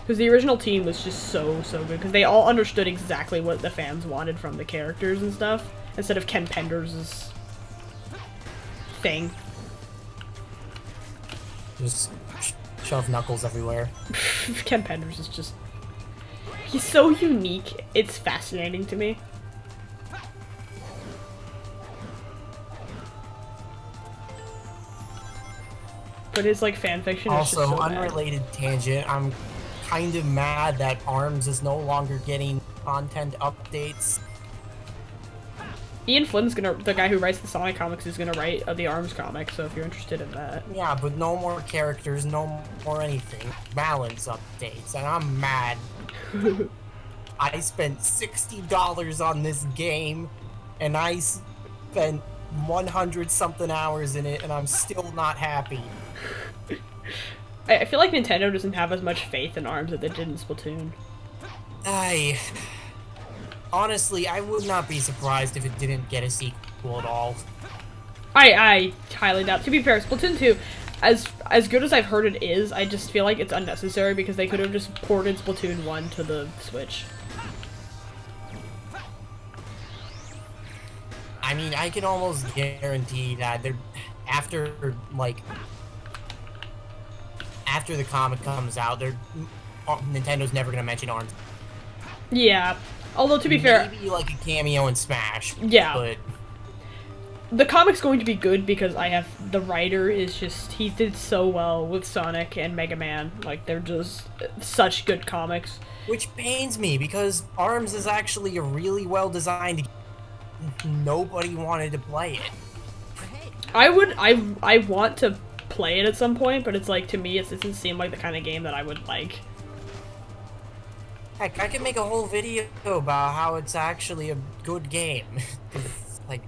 Because the original team was just so good, because they all understood exactly what the fans wanted from the characters and stuff, instead of Ken Penders' thing. Just shove Knuckles everywhere. Ken Penders is just... He's so unique, it's fascinating to me. but his like fan fiction is just Also, so bad. unrelated tangent, I'm kind of mad that ARMS is no longer getting content updates. Ian Flynn's the guy who writes the Sonic comics is gonna write the ARMS comic, so if you're interested in that. Yeah, but no more characters, no more anything. Balance updates, and I'm mad. I spent $60 on this game, and I spent 100-something hours in it, and I'm still not happy. I feel like Nintendo doesn't have as much faith in ARMS as they did in Splatoon. Honestly, I would not be surprised if it didn't get a sequel at all. I highly doubt. To be fair, Splatoon 2, as good as I've heard it is, I just feel like it's unnecessary because they could have just ported Splatoon 1 to the Switch. I mean, I can almost guarantee that they're after the comic comes out, Nintendo's never gonna mention ARMS. Yeah. Although, to be fair... Maybe, like, a cameo in Smash. Yeah. But... The comic's going to be good because the writer is just... He did so well with Sonic and Mega Man. Like, they're just such good comics. Which pains me, because ARMS is actually a really well-designed game. Nobody wanted to play it. I want to play it at some point, but it's like, to me, it doesn't seem like the kind of game that I would like. Heck, I could make a whole video about how it's actually a good game. Like,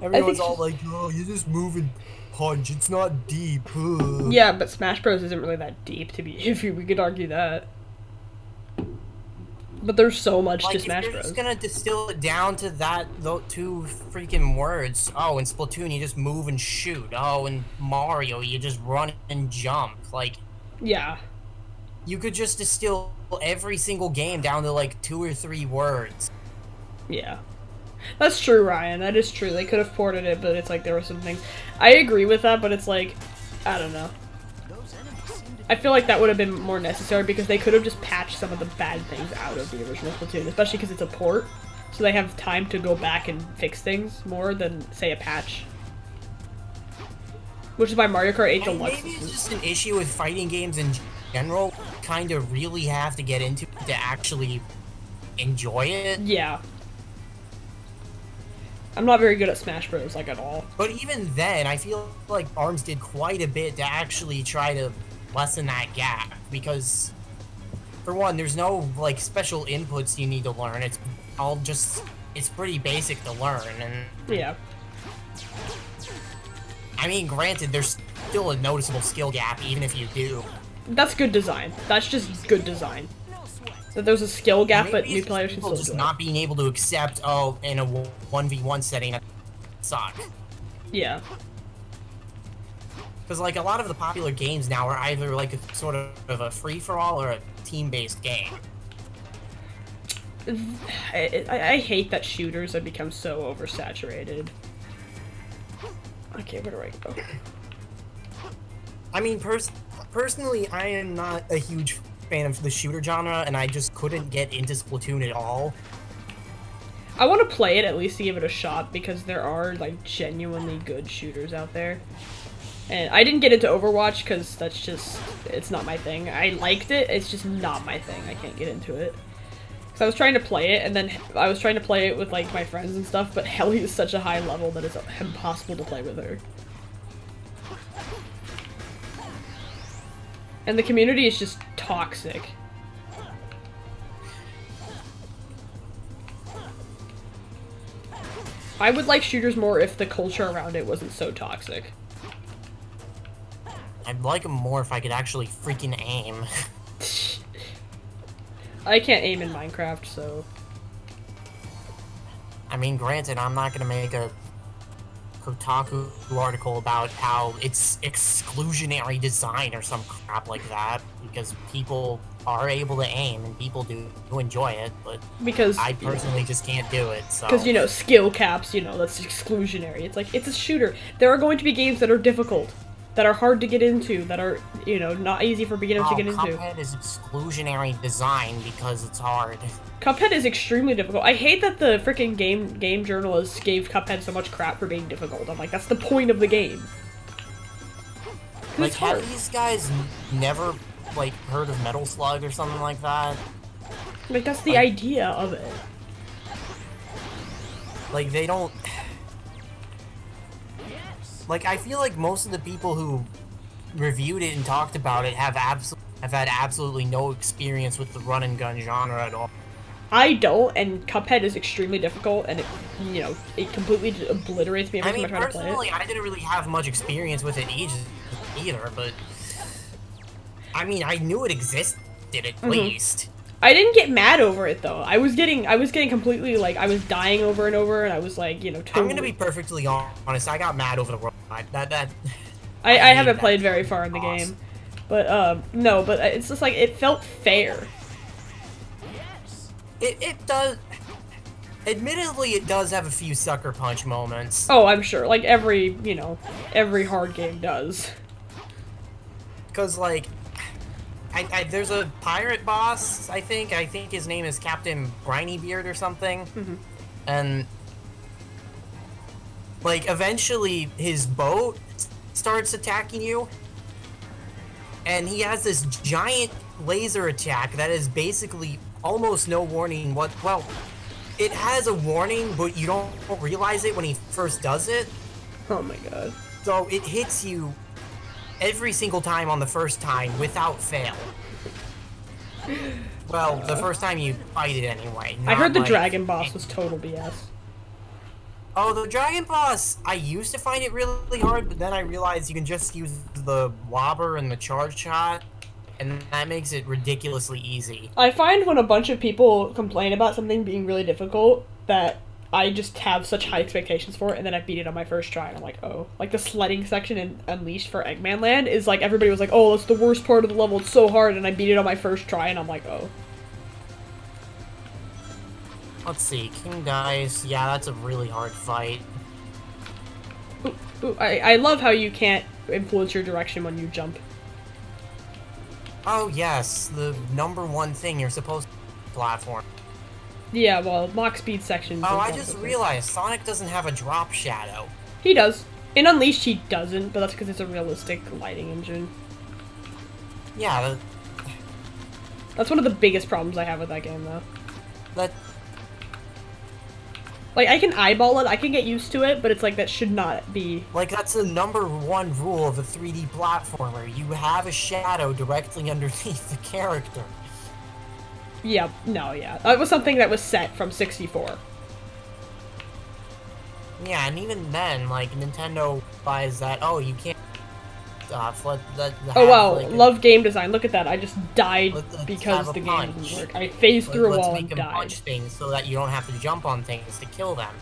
everyone's all like, oh, you just move and punch, it's not deep. Ugh. Yeah, but Smash Bros. Isn't really that deep, we could argue that. But there's so much to Smash Bros. If you're just gonna distill it down to those two freaking words. Oh, in Splatoon you just move and shoot. Oh, in Mario you just run and jump. Like, yeah. You could just distill every single game down to like 2 or 3 words. Yeah. That's true, Ryan. That is true. They could have ported it, but it's like there were some things. I agree with that, but it's like, I don't know. I feel like that would have been more necessary because they could have just patched some of the bad things out of the original Splatoon, especially because it's a port, so they have time to go back and fix things more than, say, a patch. Which is why Mario Kart 8 Deluxe. Maybe it's just an issue with fighting games in general. Kind of really have to get into it to actually enjoy it. Yeah. I'm not very good at Smash Bros. Like, at all. But even then, I feel like ARMS did quite a bit to actually try to lessen that gap, because for one, there's no like special inputs you need to learn. It's all just, it's pretty basic to learn. And yeah, I mean, granted, there's still a noticeable skill gap even if you do. That's good design. That's just good design. That there's a skill gap, but new players can still just do it. not being able to accept, oh, in a 1v1 setting, that suck. Yeah. Because, like, a lot of the popular games now are either, like, a sort of a free-for-all or a team-based game. I hate that shooters have become so oversaturated. Okay, where do I go? I mean, personally, I am not a huge fan of the shooter genre, and I just couldn't get into Splatoon at all. I want to play it at least to give it a shot, because there are, like, genuinely good shooters out there. And I didn't get into Overwatch because that's just, it's not my thing. I liked it, it's just not my thing. I can't get into it. So I was trying to play it, and then I was trying to play it with, like, my friends and stuff, but Helly is such a high level that it's impossible to play with her. And the community is just toxic. I would like shooters more if the culture around it wasn't so toxic. I'd like them more if I could actually freaking aim. I can't aim in Minecraft, so... I mean, granted, I'm not gonna make a Kotaku article about how it's exclusionary design or some crap like that, because people are able to aim and people do enjoy it, but because I personally just can't do it, so... Because, you know, skill caps, you know, that's exclusionary. It's like, it's a shooter. There are going to be games that are difficult, that are hard to get into, that are, you know, not easy for beginners to get into. Cuphead is exclusionary design because it's hard. Cuphead is extremely difficult. I hate that the freaking game journalists gave Cuphead so much crap for being difficult. I'm like, that's the point of the game. Like, it's hard. have these guys never, like, heard of Metal Slug or something like that? Like, that's the Like- idea of it. Like, they don't... Like, I feel like most of the people who reviewed it and talked about it have had absolutely no experience with the run-and-gun genre at all. I don't, and Cuphead is extremely difficult, and it, you know, it completely just obliterates me every I time mean, I try to play it. personally, I didn't really have much experience with it either, but... I mean, I knew it existed at least. I didn't get mad over it though. I was getting completely like I was dying over and over, and I was like, you know, totally. I'm gonna be perfectly honest. I got mad over the world. I hate haven't that played very far in the boss. game, but no, but it's just like it felt fair. It does. Admittedly, it does have a few sucker punch moments. Oh, I'm sure. Like every every hard game does. Cause like, there's a pirate boss. I think his name is Captain Brinybeard or something, and like eventually his boat starts attacking you, and he has this giant laser attack that is basically almost no warning. Well, it has a warning, but you don't realize it when he first does it. Oh my god. So it hits you every single time on the first time without fail. Well, the first time you fight it anyway. I heard the not like- dragon boss was total BS. Oh, the dragon boss! I used to find it really hard, but then I realized you can just use the wobber and the charge shot, and that makes it ridiculously easy. I find when a bunch of people complain about something being really difficult that I just have such high expectations for it, and then I beat it on my first try, and I'm like, oh. Like, the sledding section in Unleashed for Eggman Land is like, everybody was like, oh, that's the worst part of the level, it's so hard, and I beat it on my first try, and I'm like, oh. Let's see, King Dice, yeah, that's a really hard fight. Ooh, I love how you can't influence your direction when you jump. Oh yes, the #1 thing you're supposed to platform. Yeah, well, Mach Speed section. Oh, I just realized Sonic doesn't have a drop shadow. He does. In Unleashed, he doesn't, but that's because it's a realistic lighting engine. Yeah, That's one of the biggest problems I have with that game, though. that Like, I can eyeball it, I can get used to it, but it's like, that should not be... like that's the #1 rule of a 3D platformer. You have a shadow directly underneath the character. Yeah, no, yeah. That was something that was set from 64. Yeah, and even then, like Nintendo buys that. Oh, you can't. Oh wow, love game design. Look at that. I just died Let's because have a the game punch. didn't work. I phased through a Let's wall make and them died. punch things so that you don't have to jump on things to kill them.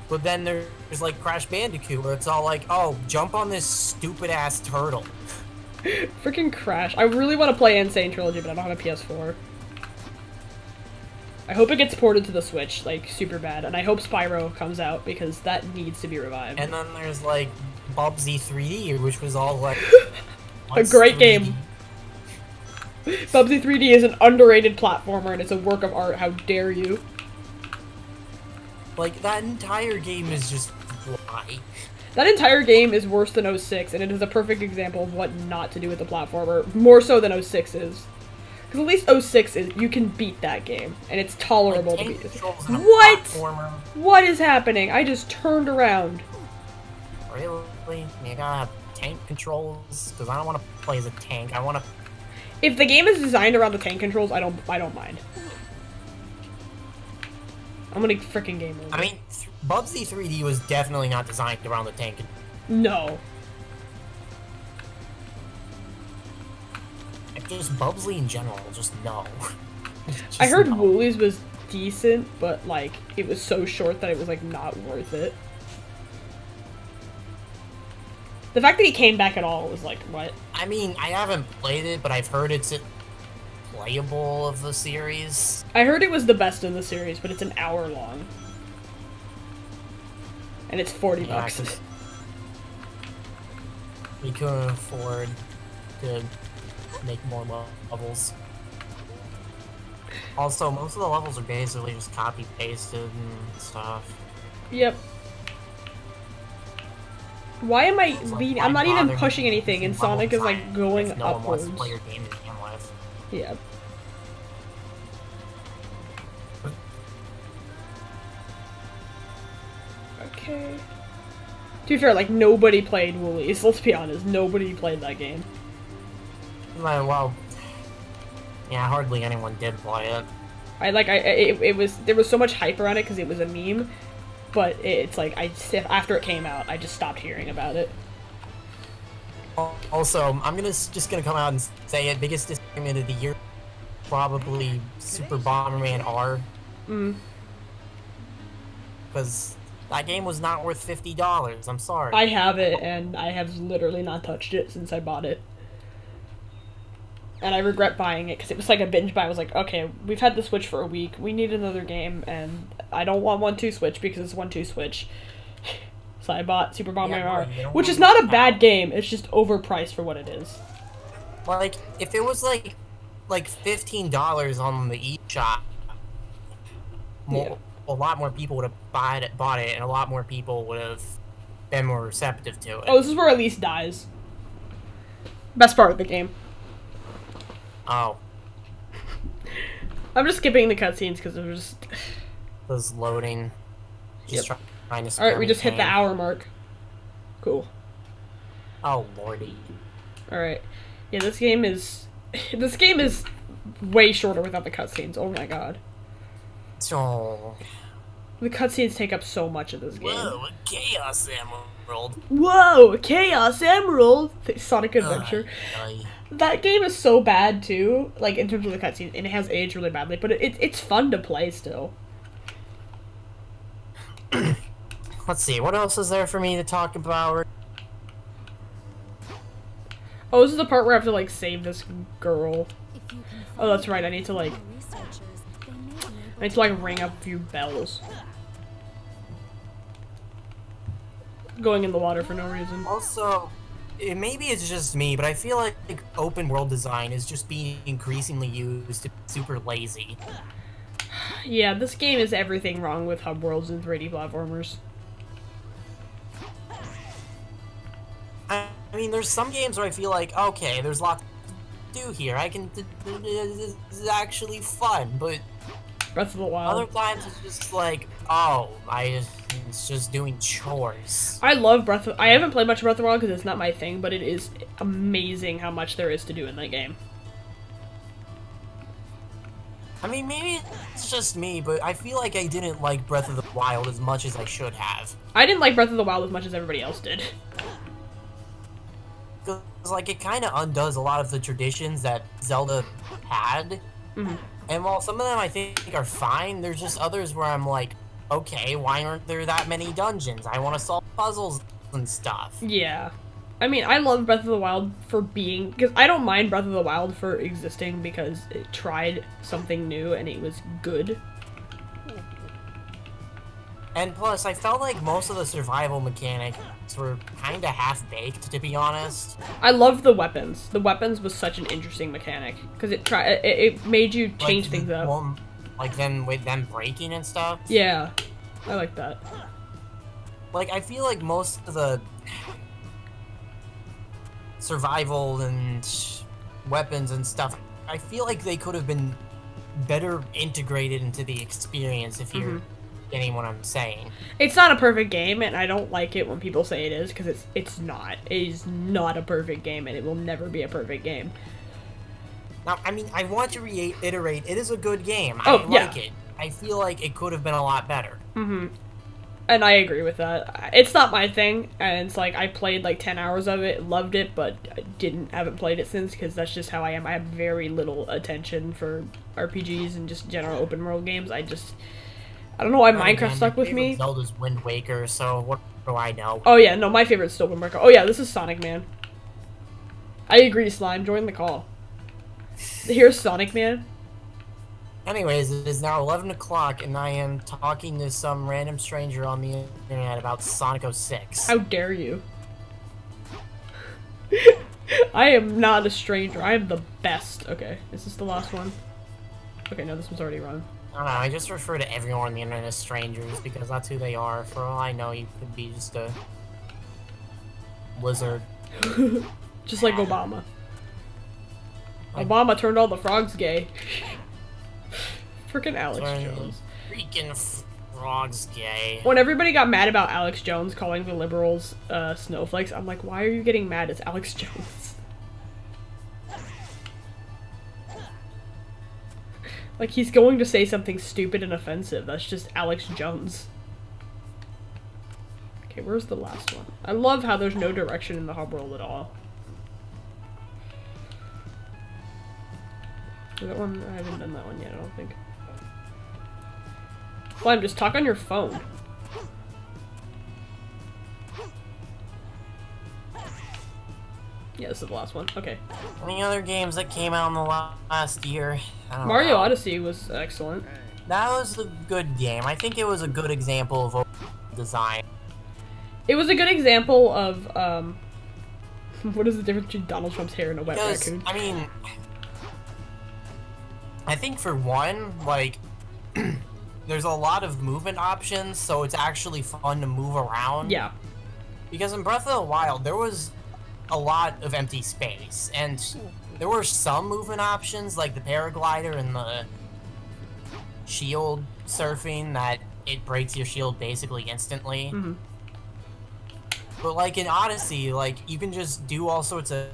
But then there's like Crash Bandicoot where it's all like, oh, jump on this stupid ass turtle. Freaking Crash. I really want to play Insane Trilogy, but I don't have a PS4. I hope it gets ported to the Switch, like, super bad. And I hope Spyro comes out, because that needs to be revived. And then there's like Bubsy 3D, which was all like A great 3D. game. Bubsy 3D is an underrated platformer, and it's a work of art. How dare you? Like that entire game is just why. That entire game is worse than 06, and it is a perfect example of what not to do with the platformer, more so than 06 is. Because at least 06 is, you can beat that game, and it's tolerable Like, to tank beat. controls in a What? platformer. What is happening? I just turned around. Really? You gotta have tank controls? Because I don't want to play as a tank. I want to. If the game is designed around the tank controls, I don't mind. I'm gonna freaking game over. I mean, Bubsy 3D was definitely not designed around the tank. No. Just Bubsy in general, just no. Just I heard no. Woolies was decent, but like it was so short that it was like not worth it. The fact that he came back at all was like, what? I mean, I haven't played it, but I've heard it's playable of the series. I heard it was the best in the series, but it's an hour long. And it's 40 Yeah, bucks. 'cause we couldn't afford to make more levels. Also, most of the levels are basically just copy-pasted and stuff. Yep. Why am I Like, being? why I'm not even bother pushing anything, and level Sonic is like design going if no one wants upwards. to play your game to begin with? Yeah. Okay. To be fair, like nobody played Woolies. Let's be honest, nobody played that game. Well, yeah, hardly anyone did play it. It was there was so much hype around it because it was a meme, but it's like after it came out, I just stopped hearing about it. Also, I'm just gonna come out and say it. Biggest disappointment of the year, probably Super Bomberman R. Because that game was not worth $50. I'm sorry. I have it, and I have literally not touched it since I bought it. And I regret buying it because it was like a binge buy. I was like, okay, we've had the Switch for a week. We need another game, and I don't want 1-2 Switch because it's 1-2 Switch. So I bought Super Bomberman R, which is not a bad game. It's just overpriced for what it is. Like, if it was like $15 on the eShop, a lot more people would have bought it, and a lot more people would have been more receptive to it. Oh, this is where Elise dies. Best part of the game. Oh. I'm just skipping the cutscenes because it was just... Was loading. Just trying to Alright, we just hit the hour mark. Cool. Oh, lordy. Alright. Yeah, this game is... This game is way shorter without the cutscenes. Oh my god. Oh. The cutscenes take up so much of this game. Whoa, a Chaos Emerald. Whoa, Chaos Emerald! Sonic Adventure. That game is so bad too, like in terms of the cutscenes, and it has aged really badly, but it's fun to play still. Let's see, what else is there for me to talk about? Oh, this is the part where I have to like save this girl. Oh, that's right, I need to like ring up a few bells. Going in the water for no reason. Also, maybe it's just me, but I feel like open world design is just being increasingly used to be super lazy. Yeah, this game is everything wrong with hub worlds and 3D platformers. I mean, there's some games where I feel like, okay, there's lots to do here. This is actually fun, but Breath of the Wild. other times it's just like, oh, it's just doing chores. I love I haven't played much Breath of the Wild because it's not my thing, but it is amazing how much there is to do in that game. I mean, maybe it's just me, but I feel like I didn't like Breath of the Wild as much as I should have. I didn't like Breath of the Wild as much as everybody else did. Because, like, it kind of undoes a lot of the traditions that Zelda had. Mm-hmm. And while some of them I think are fine, there's just others where I'm like, okay, why aren't there that many dungeons? I want to solve puzzles and stuff. Yeah. I mean, I love Breath of the Wild for being... Because I don't mind Breath of the Wild for existing because it tried something new and it was good. And plus, I felt like most of the survival mechanics were kind of half-baked, to be honest. I love the weapons. The weapons was such an interesting mechanic because it made you change things up. Well, like them with them breaking and stuff. Yeah, I like that. Like, I feel like most of the survival and weapons and stuff, I feel like they could have been better integrated into the experience, if you're getting what I'm saying. It's not a perfect game, and I don't like it when people say it is, because it's not. It is not a perfect game, and it will never be a perfect game. Now, I mean, I want to reiterate, it is a good game. Oh, I like it. I feel like it could have been a lot better. Mm-hmm. And I agree with that. It's not my thing, and it's like, I played like 10 hours of it, loved it, but I haven't played it since, because that's just how I am. I have very little attention for RPGs and just general open world games. I don't know why Minecraft stuck with me. Zelda's Wind Waker, so what do I know? Oh yeah, no, my favorite's still Wind Waker. Oh yeah, this is Sonic Man. I agree, Slime, join the call. Here's Sonic Man. Anyways, it is now 11 o'clock, and I am talking to some random stranger on the internet about Sonic 06. How dare you? I am not a stranger. I am the best. Okay, is this the last one? Okay, no, this one's already run. I don't know, I just refer to everyone on the internet as strangers, because that's who they are. For all I know, you could be just a lizard. Just like Obama. Obama turned all the frogs gay. Freaking Alex Jones. Freaking frogs gay. When everybody got mad about Alex Jones calling the liberals snowflakes, I'm like, why are you getting mad? It's Alex Jones. Like, he's going to say something stupid and offensive. That's just Alex Jones. Okay, where's the last one? I love how there's no direction in the hub world at all. Is that one? I haven't done that one yet, I don't think. Slime, just talk on your phone. Yeah, this is the last one. Okay. Any other games that came out in the last year? I don't Mario know. Odyssey was excellent. That was a good game. I think it was a good example of design. It was a good example of, what is the difference between Donald Trump's hair and a wet Because, raccoon? I mean, I think for one, like, there's a lot of movement options, so it's actually fun to move around. Yeah. Because in Breath of the Wild, there was a lot of empty space, and there were some movement options, like the paraglider and the shield surfing, that it breaks your shield basically instantly. Mm-hmm. But like in Odyssey, like you can just do all sorts of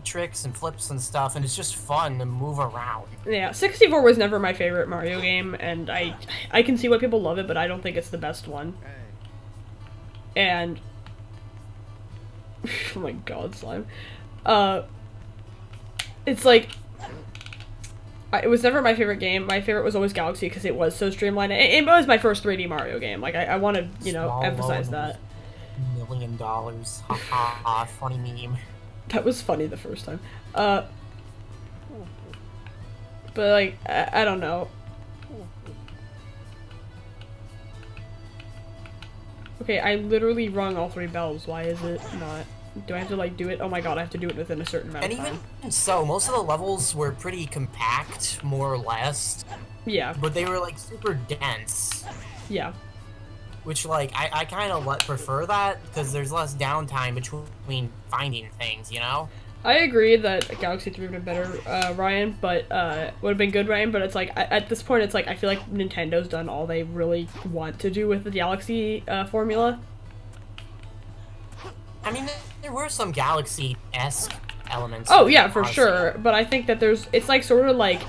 tricks and flips and stuff, and it's just fun to move around. Yeah, 64 was never my favorite Mario game, and I can see why people love it, but I don't think it's the best one. And oh my god, Slime. It's like, it was never my favorite game. My favorite was always Galaxy because it was so streamlined. It was my first 3D Mario game. Like, I want to, you know, Small emphasize loan that. $1 million. Ha ha ha. Funny meme. That was funny the first time. But like, I don't know. Okay, I literally rung all 3 bells. Why is it not? Do I have to like do it? Oh my god, I have to do it within a certain amount And of time. even so, most of the levels were pretty compact, more or less, Yeah, but they were like super dense. yeah. Which, like, I kind of prefer that, because there's less downtime between finding things, you know? I agree that Galaxy 3 would have been better, Ryan, but, would have been good, Ryan, but it's like, at this point, it's like, I feel like Nintendo's done all they really want to do with the Galaxy, formula. I mean, there were some Galaxy-esque elements. Oh, yeah, for honestly. sure, but I think that it's like, sort of like,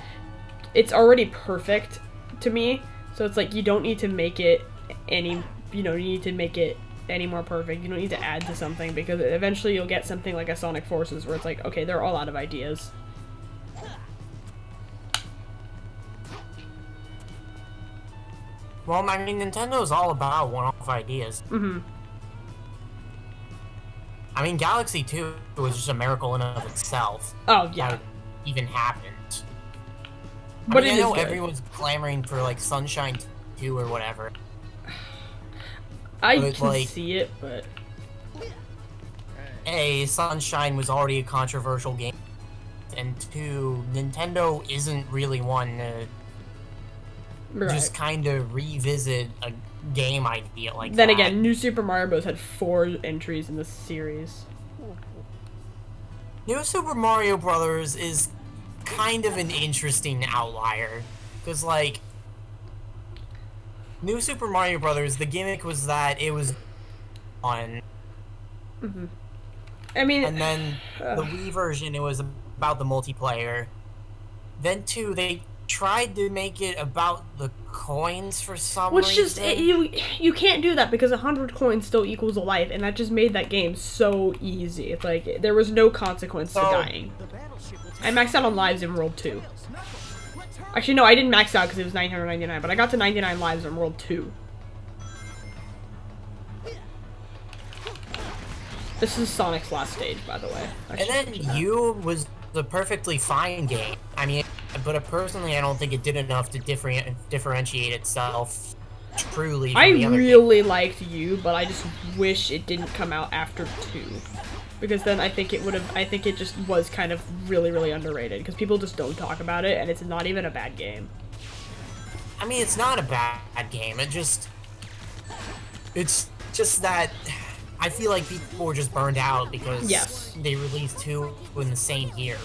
it's already perfect to me, so it's like, you don't need to make it any, you know, you need to make it any more perfect. You don't need to add to something, because eventually you'll get something like a Sonic Forces where it's like, okay, they're all out of ideas. Well, I mean, Nintendo's all about one-off ideas. Mm-hmm. I mean, Galaxy 2 was just a miracle in and of itself. Oh, yeah. How it even happened. But I mean, it I is know good. everyone's clamoring for, like, Sunshine 2 or whatever. I but, can like- see it, but... A, Sunshine was already a controversial game, and 2, Nintendo isn't really one to Right. just kind of revisit a game idea like Then that. again, New Super Mario Bros. Had 4 entries in the series. New Super Mario Brothers is kind of an interesting outlier, because, like, New Super Mario Brothers, the gimmick was that it was on, Mm-hmm. I mean... and then the Wii version, it was about the multiplayer. Then, 2, they tried to make it about the coins for some Which just, reason. you can't do that, because 100 coins still equals a life, and that just made that game so easy. It's like, there was no consequence to So- dying. I maxed out on lives in World 2. Actually, no, I didn't max out because it was 999, but I got to 99 lives in World 2. This is Sonic's last stage, by the way. And then U was a perfectly fine game. I mean, but personally, I don't think it did enough to differentiate itself truly from I the other really liked you, but I just wish it didn't come out after 2. Because then I think it would have, I think it just was kind of really, really underrated. Because people just don't talk about it, and it's not even a bad game. I mean, it's not a bad game. It's just that I feel like people were just burned out because Yes. they released 2 in the same year.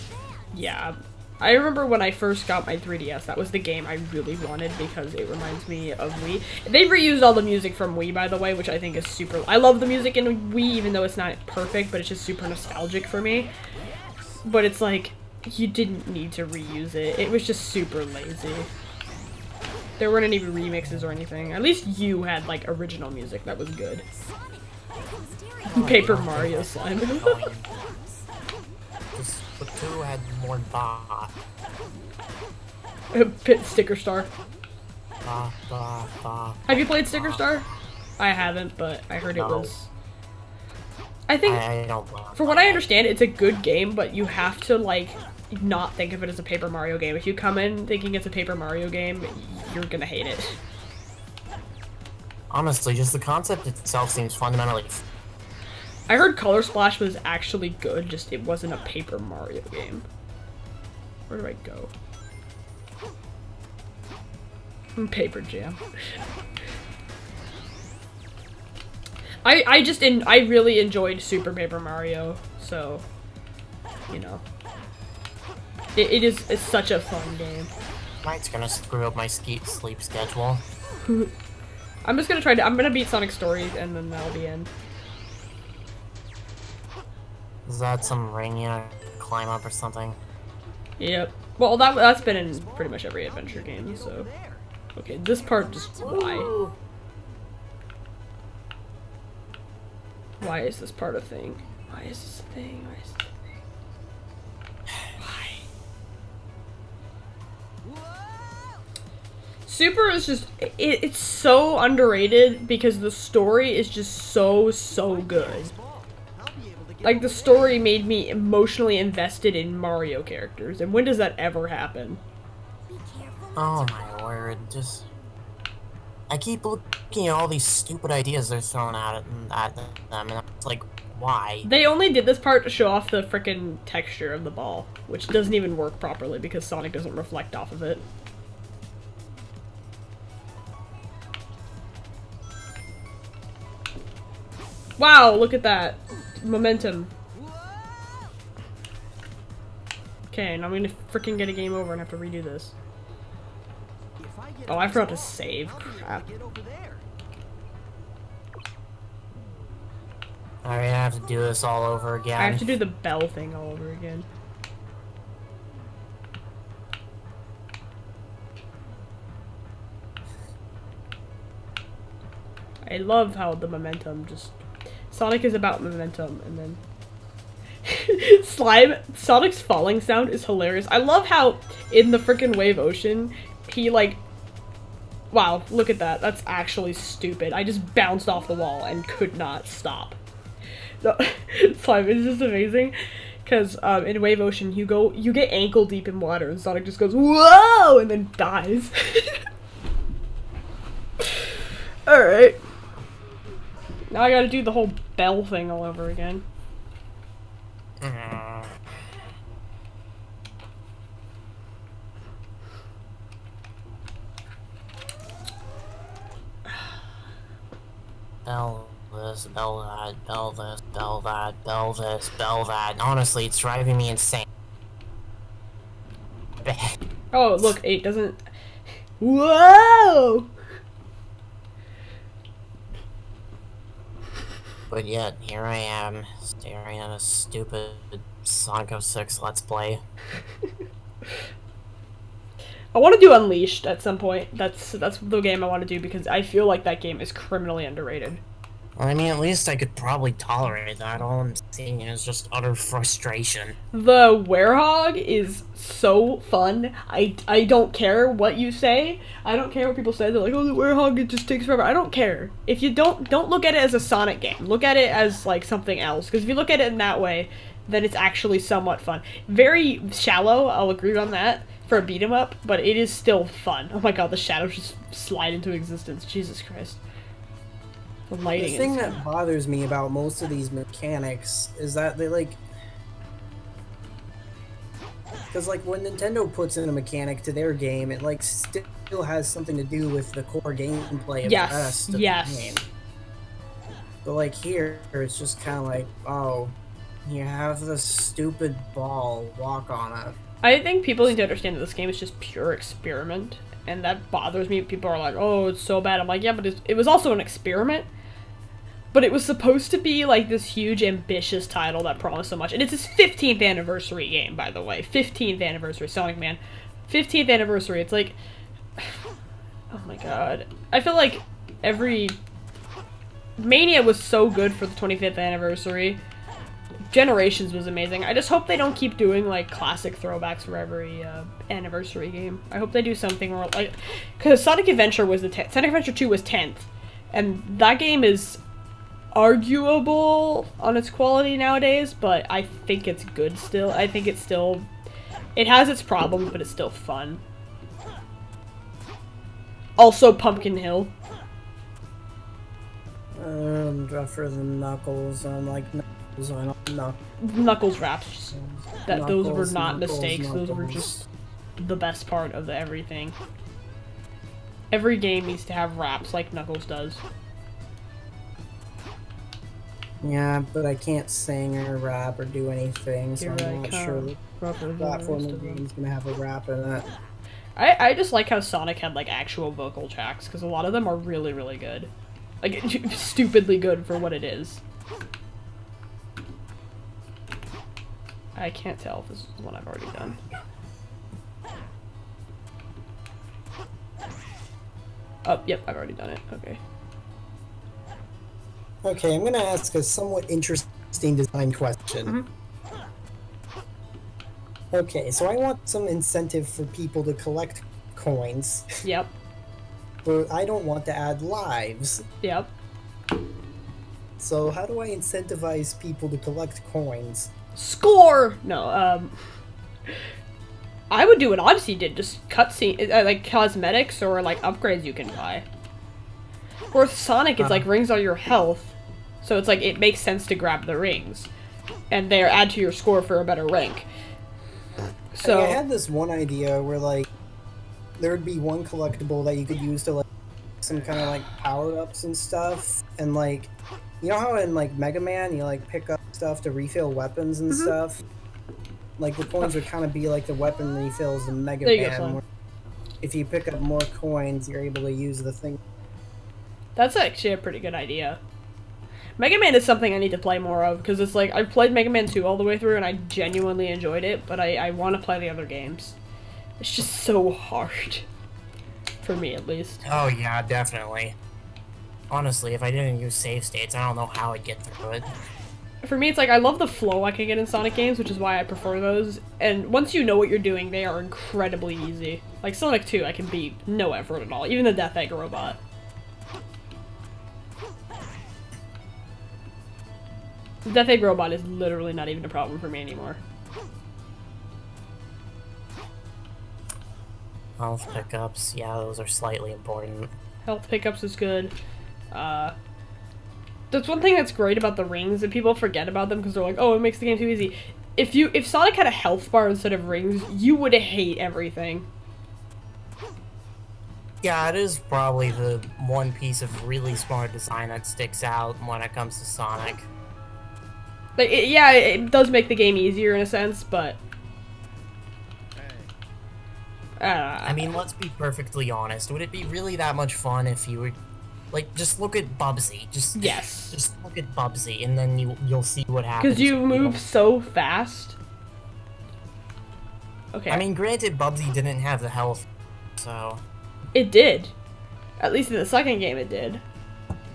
Yeah. I remember when I first got my 3DS, that was the game I really wanted because it reminds me of Wii. They've reused all the music from Wii, by the way, which I think is super... I love the music in Wii, even though it's not perfect, but it's just super nostalgic for me. But it's like, you didn't need to reuse it. It was just super lazy. There weren't any remixes or anything. At least you had, like, original music that was good. Paper Mario slime. Splatoon had more bah. Pit Sticker Star. Bah, bah, bah. Have you played Sticker Star? I haven't, but I heard it No. was... I think, I don't for what I understand, it's a good game, but you have to, like, not think of it as a Paper Mario game. If you come in thinking it's a Paper Mario game, you're gonna hate it. Honestly, just the concept itself seems fundamentally... I heard Color Splash was actually good, just it wasn't a Paper Mario game. Where do I go? Paper Jam. I really enjoyed Super Paper Mario, so, you know. It's such a fun game. Night's gonna screw up my sleep schedule. I'm just gonna try to, I'm gonna beat Sonic Stories and then that'll be in. Is that some ring you climb up or something? Yep. Well, that's been in pretty much every adventure game, so. Okay, this part just, why? Why is this part a thing? Why is this a thing? Why is this a thing? Why? Super is just, it's so underrated because the story is just so good. Like, the story made me emotionally invested in Mario characters, and when does that ever happen? Oh my word, just... I keep looking at all these stupid ideas they're throwing at them, and it's like, why? They only did this part to show off the frickin' texture of the ball, which doesn't even work properly because Sonic doesn't reflect off of it. Wow, look at that. Momentum. Okay, now I'm gonna frickin' get a game over and have to redo this. Oh, I forgot to save. Crap. Alright, I have to do this all over again. I have to do the bell thing all over again. I love how the momentum just... Sonic is about momentum, and then... Slime, Sonic's falling sound is hilarious. I love how in the frickin' Wave Ocean, he like... Wow, look at that. That's actually stupid. I just bounced off the wall and could not stop. No, Slime is just amazing. Because in Wave Ocean, you get ankle deep in water, and Sonic just goes, whoa, and then dies. Alright. Now I gotta do the whole bell thing all over again. Bell this, bell that, bell this, bell that, bell this, bell that. Honestly, it's driving me insane. Oh, look, 8 doesn't... Whoa! But yet, here I am, staring at a stupid Sonic 06 Let's Play. I want to do Unleashed at some point. That's the game I want to do because I feel like that game is criminally underrated. I mean, at least I could probably tolerate that. All I'm seeing is just utter frustration. The Werehog is so fun. I don't care what you say. I don't care what people say. They're like, oh, the Werehog, it just takes forever. I don't care. If you don't look at it as a Sonic game. Look at it as, like, something else. Because if you look at it in that way, then it's actually somewhat fun. Very shallow, I'll agree on that, for a beat-em-up, but it is still fun. Oh my god, the shadows just slide into existence. Jesus Christ. The lighting The thing that bothers me about most of these mechanics is that they, like... Because, like, when Nintendo puts in a mechanic to their game, it, like, still has something to do with the core gameplay of the rest of the game. But like here, it's just kind of like, oh, you have this stupid ball, walk on it. I think people need to understand that this game is just pure experiment, and that bothers me. People are like, oh, it's so bad. I'm like, yeah, but it was also an experiment. But it was supposed to be like this huge, ambitious title that promised so much. And it's his 15th anniversary game, by the way. 15th anniversary, Sonic Man. 15th anniversary. It's like, oh my god. I feel like every... Mania was so good for the 25th anniversary. Generations was amazing. I just hope they don't keep doing, like, classic throwbacks for every anniversary game. I hope they do something where, like... Because Sonic Adventure was the 10th. Sonic Adventure 2 was 10th. And that game is arguable on its quality nowadays, but I think it's good still. I think it's still... It has its problems, but it's still fun. Also, Pumpkin Hill. Rougher than Knuckles, like Knuckles, I don't know. Knuckles raps. Those were not Knuckles, mistakes, those were just the best part of everything. Every game needs to have raps like Knuckles does. Yeah, but I can't sing or rap or do anything, so Here I'm not sure the platforming game's gonna have a rap in it. I just like how Sonic had like actual vocal tracks, because a lot of them are really, really good. Like, stupidly good for what it is. I can't tell if this is one I've already done. Oh, yep, I've already done it. Okay. Okay, I'm gonna ask a somewhat interesting design question. Okay, so I want some incentive for people to collect coins. Yep. But I don't want to add lives. Yep. So how do I incentivize people to collect coins? Score! No, I would do what Odyssey did, just cutscene, like cosmetics or like upgrades you can buy. Or with Sonic, it's like rings are your health, so it's like it makes sense to grab the rings, and they add to your score for a better rank. So I had this one idea where like there would be one collectible that you could use to like some kind of like power-ups and stuff, and like you know how in like Mega Man you like pick up stuff to refill weapons and stuff? Like the coins would kind of be like the weapon refills in Mega Man. Where if you pick up more coins, you're able to use the thing. That's actually a pretty good idea. Mega Man is something I need to play more of, because it's like, I've played Mega Man 2 all the way through and I genuinely enjoyed it, but I want to play the other games. It's just so hard. For me, at least. Oh yeah, definitely. Honestly, if I didn't use save states, I don't know how I'd get through it. For me, it's like, I love the flow I can get in Sonic games, which is why I prefer those, and once you know what you're doing, they are incredibly easy. Like Sonic 2, I can beat no effort at all, even the Death Egg robot. The Death Egg robot is literally not even a problem for me anymore. Health pickups, yeah, those are slightly important. Health pickups is good. That's one thing that's great about the rings, and people forget about them because they're like, oh, it makes the game too easy. If Sonic had a health bar instead of rings, you would hate everything. Yeah, it is probably the one piece of really smart design that sticks out when it comes to Sonic. Like, yeah, it does make the game easier in a sense, but... I mean, let's be perfectly honest. Would it be really that much fun if you would... Like, just look at Bubsy. Just look at Bubsy, and then you'll see what happens. Because you move so fast. Okay. I mean, granted, Bubsy didn't have the health, so... It did. At least in the second game it did.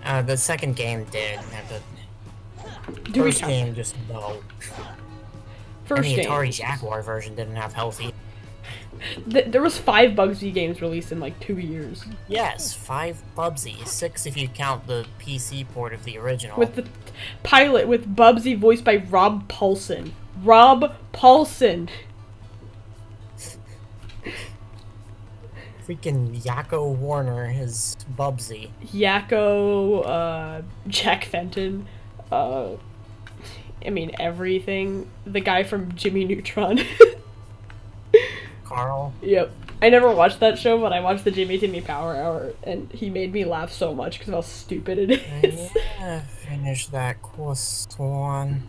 The second game did. The first game just no. First and the game. Atari Jaguar version didn't have health either. There was 5 Bugsy games released in like 2 years. Yes, 5 Bubsy. 6 if you count the PC port of the original. With the pilot with Bubsy voiced by Rob Paulsen. Rob Paulsen! Freaking Yakko Warner is Bubsy. Yakko, Jack Fenton, I mean everything. The guy from Jimmy Neutron. Carl? Yep. I never watched that show, but I watched the Jimmy Timmy Power Hour, and he made me laugh so much because of how stupid it is. Yeah, finish that course one.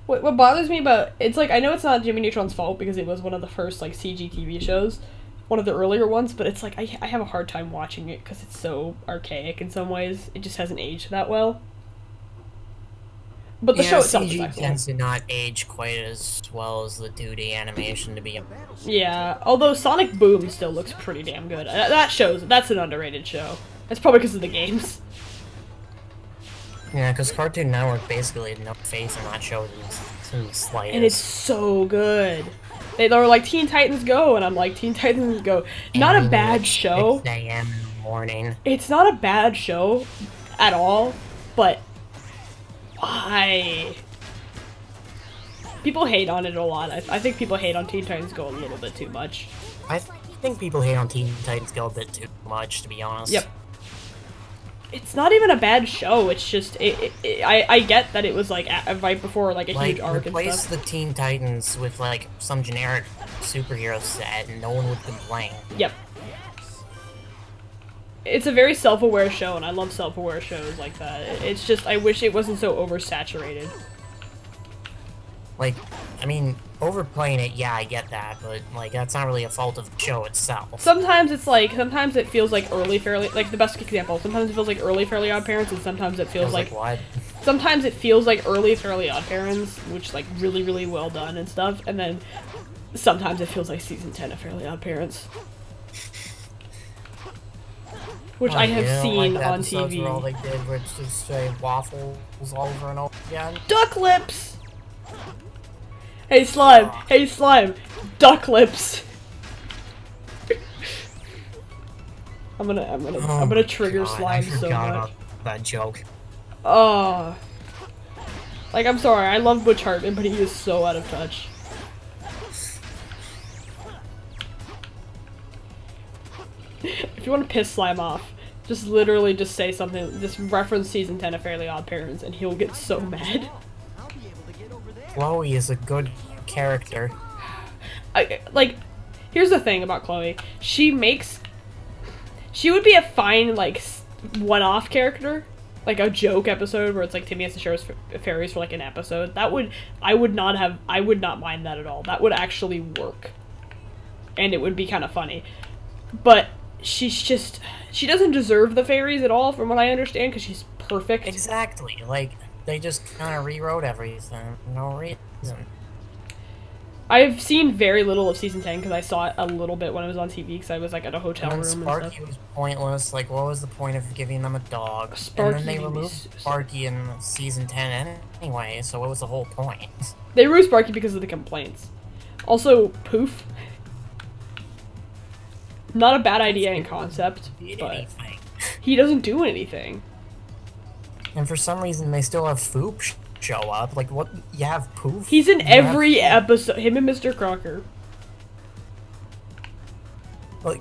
What bothers me about it's like I know it's not Jimmy Neutron's fault because it was one of the first like CG TV shows, one of the earlier ones, but it's like I have a hard time watching it because it's so archaic in some ways. It just hasn't aged that well. But the show itself is CG excellent. tends to not age quite as well as the 2D animation to be. Yeah, although Sonic Boom still looks pretty damn good. That's an underrated show. It's probably because of the games. Yeah, because Cartoon Network basically had no faith in that show to the slightest. And it's so good. They're like Teen Titans Go, and I'm like Teen Titans Go. Not a bad show. 6 a.m. in the morning. It's not a bad show at all, but why? People hate on it a lot. I think people hate on Teen Titans Go a little bit too much. I think people hate on Teen Titans Go a bit too much, to be honest. Yep. It's not even a bad show. It's just I get that it was like right before like a huge arc and replace stuff. the Teen Titans with like some generic superhero set, and no one would complain. Yep. It's a very self-aware show, and I love self-aware shows like that. It's just I wish it wasn't so oversaturated. Like, I mean, overplaying it, yeah, I get that, but like that's not really a fault of the show itself. Sometimes it feels like early Fairly, like the best example. Sometimes it feels like early Fairly Odd Parents, and sometimes it feels like what? sometimes it feels like early Fairly Odd Parents, which like really really well done and stuff, and then sometimes it feels like season 10 of Fairly Odd Parents, which I have seen like on episodes TV. where all they did was just say waffles over and over again. Duck lips. Hey slime, hey slime, duck lips. I'm gonna trigger God, slime I so forgot much. about that joke. Oh. Like, I'm sorry, I love Butch Hartman, but he is so out of touch. If you want to piss Slime off, just literally just say something, just reference season 10 of Fairly Odd Parents, and he'll get so mad. Chloe is a good character. Like, here's the thing about Chloe. She would be a fine, like, one-off character. Like a joke episode where it's like Timmy has to share his fairies for like an episode. I would not mind that at all. That would actually work. And it would be kind of funny. But she doesn't deserve the fairies at all from what I understand because she's perfect. Exactly. Like, they just kind of rewrote everything for no reason. I've seen very little of season 10 because I saw it a little bit when I was on TV because I was like at a hotel room and Sparky stuff. was pointless. Like, what was the point of giving them a dog? Sparky and then they removed Sparky in season 10 anyway, so what was the whole point? They removed Sparky because of the complaints. Also, Poof. Not a bad idea in concept, but he doesn't do anything. And for some reason, they still have Foop show up. Like, what? You have Poof? He's in every episode. Him and Mr. Crocker. Like,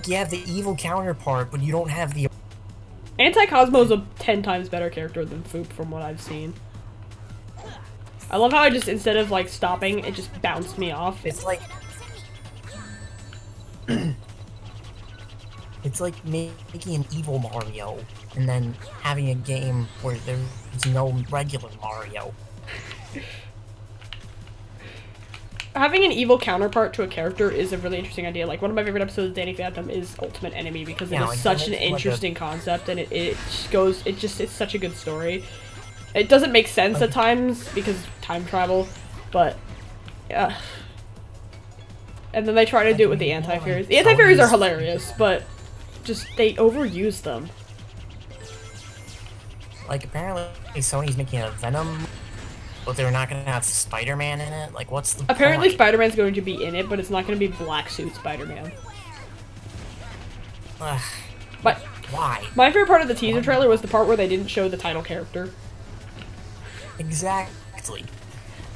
you have the evil counterpart, but you don't have the... Anti-Cosmo's a 10 times better character than Foop from what I've seen. I love how I just, instead of like stopping, it just bounced me off. It's like... It's like making an evil Mario, and then having a game where there's no regular Mario. Having an evil counterpart to a character is a really interesting idea. Like, one of my favorite episodes of Danny Phantom is Ultimate Enemy, because it is such an interesting concept, and it's such a good story. It doesn't make sense at times, because time travel, but, yeah. And then they try to do it with the Anti-Fairies. The Anti-Fairies are hilarious, but just, they overuse them. Like, apparently Sony's making a Venom, but they're not gonna have Spider-Man in it? Like, what's the Apparently point? Spider-Man's going to be in it, but it's not going to be black suit Spider-Man. But why? my favorite part of the teaser trailer was the part where they didn't show the title character. Exactly.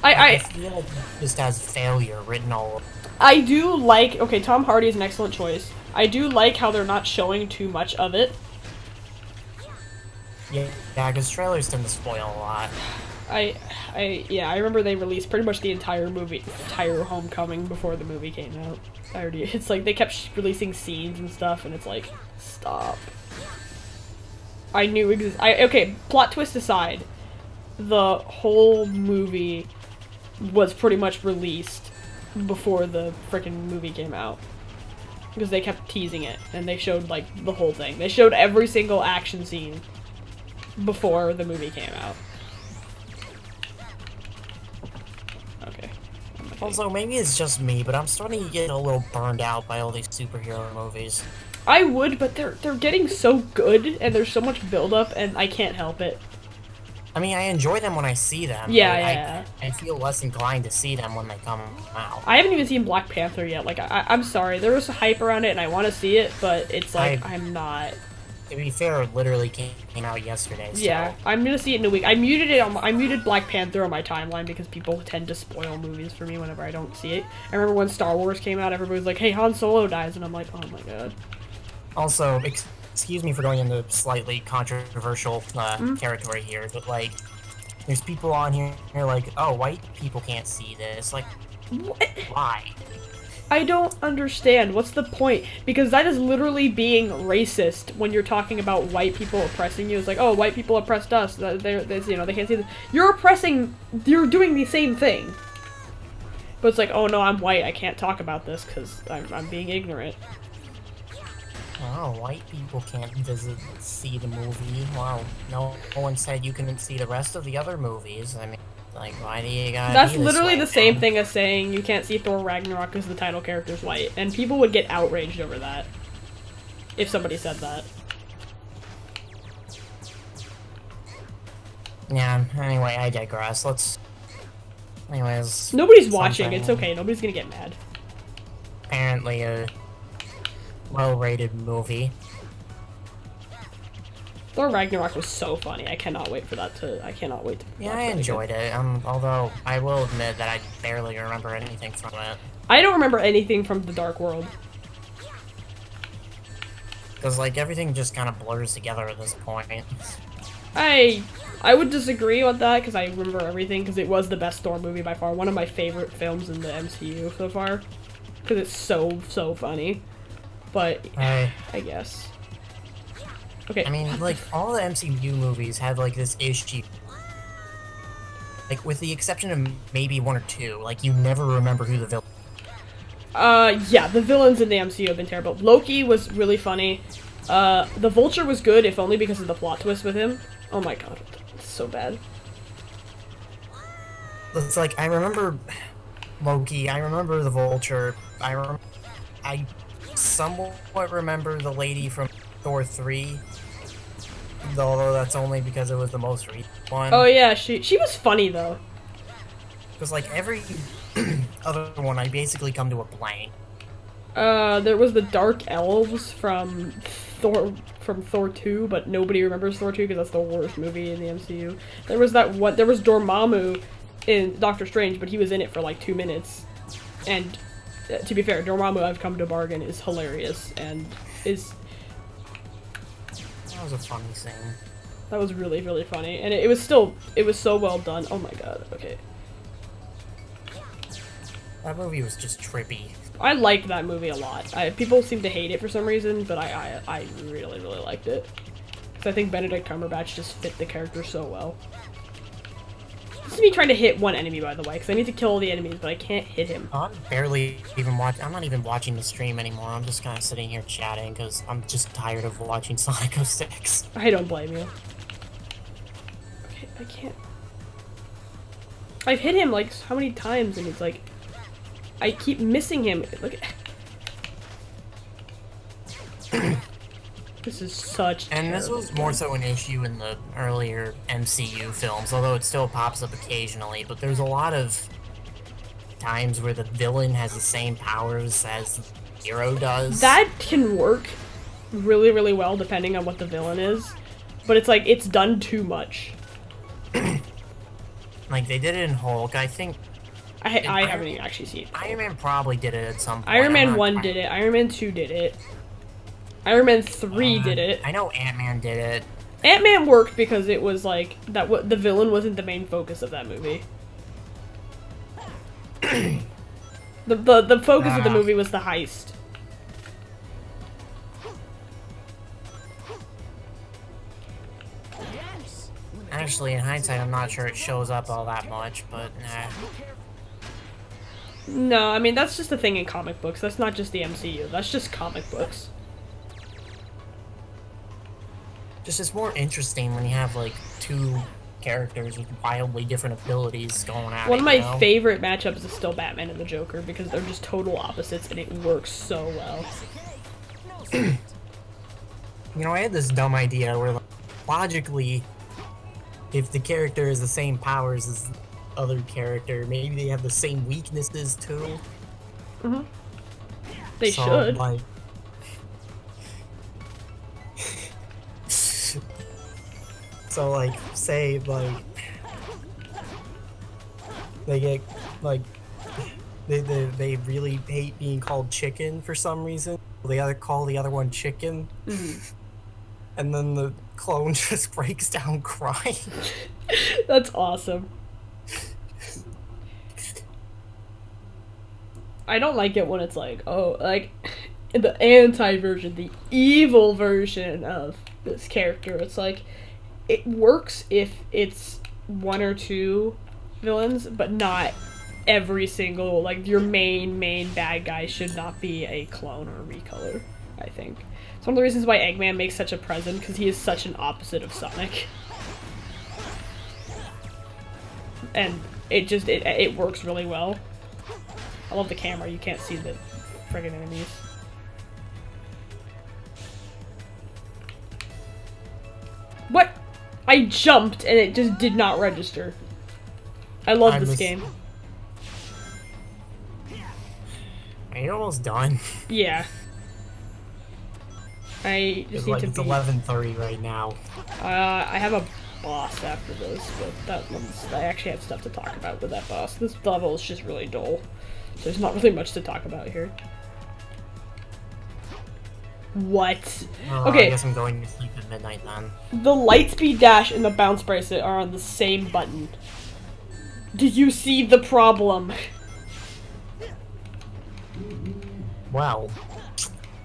I feel like it just has failure written all over. I do like, okay, Tom Hardy is an excellent choice. I do like how they're not showing too much of it. Yeah, because trailers tend to spoil a lot. Yeah, I remember they released pretty much the entire Homecoming before the movie came out. It's like they kept releasing scenes and stuff, and it's like, stop. I knew okay, plot twist aside, the whole movie was pretty much released before the freaking movie came out. Because they kept teasing it, and they showed, like, the whole thing. They showed every single action scene before the movie came out. Okay. Also, maybe it's just me, but I'm starting to get a little burned out by all these superhero movies. I would, but they're getting so good, and there's so much build-up, and I can't help it. I mean, I enjoy them when I see them. Yeah. I feel less inclined to see them when they come out. I haven't even seen Black Panther yet. Like, I'm sorry, there was hype around it, and I want to see it, but it's like, I'm not. To be fair, it literally came out yesterday. So. Yeah, I'm gonna see it in a week. I muted Black Panther on my timeline because people tend to spoil movies for me whenever I don't see it. I remember when Star Wars came out, everybody was like, "Hey, Han Solo dies," and I'm like, "Oh my god." Also, excuse me for going into slightly controversial territory here, but like, there's people on here like, "Oh, white people can't see this." Like, what? Why? I don't understand. What's the point? Because that is literally being racist when you're talking about white people oppressing you. It's like, oh, white people oppressed us. They can't see this. You're oppressing. You're doing the same thing. But it's like, oh no, I'm white. I can't talk about this because I'm being ignorant. Oh, white people can't see the movie. Wow, no one said you couldn't see the rest of the other movies. I mean, like, why do you gotta That's be this literally way, the same man? thing as saying you can't see Thor Ragnarok because the title character's white, and people would get outraged over that if somebody said that. Yeah, anyway, I digress. Anyways... Nobody's watching, it's okay, nobody's gonna get mad. Apparently a well-rated movie. Thor Ragnarok was so funny, I cannot wait to Yeah, watch I that enjoyed again. it, although I will admit that I barely remember anything from it. I don't remember anything from The Dark World. Because, like, everything just kind of blurs together at this point. I would disagree with that, because I remember everything, because it was the best Thor movie by far. One of my favorite films in the MCU so far. Because it's so funny. But, I guess. Okay. I mean, like, all the MCU movies had, like, this issue. Like, with the exception of maybe one or two, like, you never remember who the villain. Yeah, the villains in the MCU have been terrible. Loki was really funny. The Vulture was good, if only because of the plot twist with him. Oh my god, it's so bad. It's like, I remember Loki, I remember the Vulture, I somewhat remember the lady from Thor 3, although that's only because it was the most recent one. Oh yeah, she was funny though. Because, like, every other one, I basically come to a blank. There was the Dark Elves from Thor 2, but nobody remembers Thor 2 because that's the worst movie in the MCU. There was Dormammu in Doctor Strange, but he was in it for like 2 minutes. And to be fair, Dormammu, I've come to bargain, is hilarious and is... That was a funny scene. That was really, really funny. And it was so well done. Oh my god, okay. That movie was just trippy. I liked that movie a lot. People seem to hate it for some reason, but I really, really liked it. Because I think Benedict Cumberbatch just fit the character so well. This is me trying to hit one enemy, by the way, because I need to kill all the enemies, but I can't hit him. I'm not even watching the stream anymore. I'm just kind of sitting here chatting, because I'm just tired of watching Sonic 06. I don't blame you. Okay, I can't... I've hit him, like, how many times, and it's like... I keep missing him. Look at... This is such And this was more so an issue in the earlier MCU films, although it still pops up occasionally, but there's a lot of times where the villain has the same powers as the hero does. That can work really, really well depending on what the villain is, but it's like, it's done too much. Like, they did it in Hulk, I think... I haven't even actually seen it. Iron Man probably did it at some point. Iron Man 1 did it, Iron Man 2 did it, Iron Man 3 did it. I know Ant-Man did it. Ant-Man worked because it was like, the villain wasn't the main focus of that movie. The focus of the movie was the heist. Especially in hindsight, I'm not sure it shows up all that much, but nah. No, I mean, that's just a thing in comic books. That's not just the MCU. That's just comic books. Just it's more interesting when you have, like, two characters with wildly different abilities going at it. One of my you know? favorite matchups is still Batman and the Joker because they're just total opposites and it works so well. You know, I had this dumb idea where, like, logically, if the character has the same powers as the other character, maybe they have the same weaknesses too. Mm-hmm. They So, should. Like, so, like, say, like, they get, like, they really hate being called chicken for some reason. They either call the other one chicken, and then the clone just breaks down crying. That's awesome. I don't like it when it's like, oh, like, the anti-version, the evil version of this character. It's like, it works if it's one or two villains, but not every single, like, your main bad guy should not be a clone or a recolor, I think. It's one of the reasons why Eggman makes such a presence, because he is such an opposite of Sonic. And it just, it works really well. I love the camera, you can't see the friggin' enemies. What? I jumped and it just did not register. I love this game. Are you almost done? Yeah. I just need Like, to it's be... 11:30 right now. I have a boss after this, but that one's... I actually have stuff to talk about with that boss. This level is just really dull. So there's not really much to talk about here. What? Okay. I guess I'm going to sleep at midnight then. The Lightspeed Dash and the Bounce Bracelet are on the same button. Do you see the problem? Well,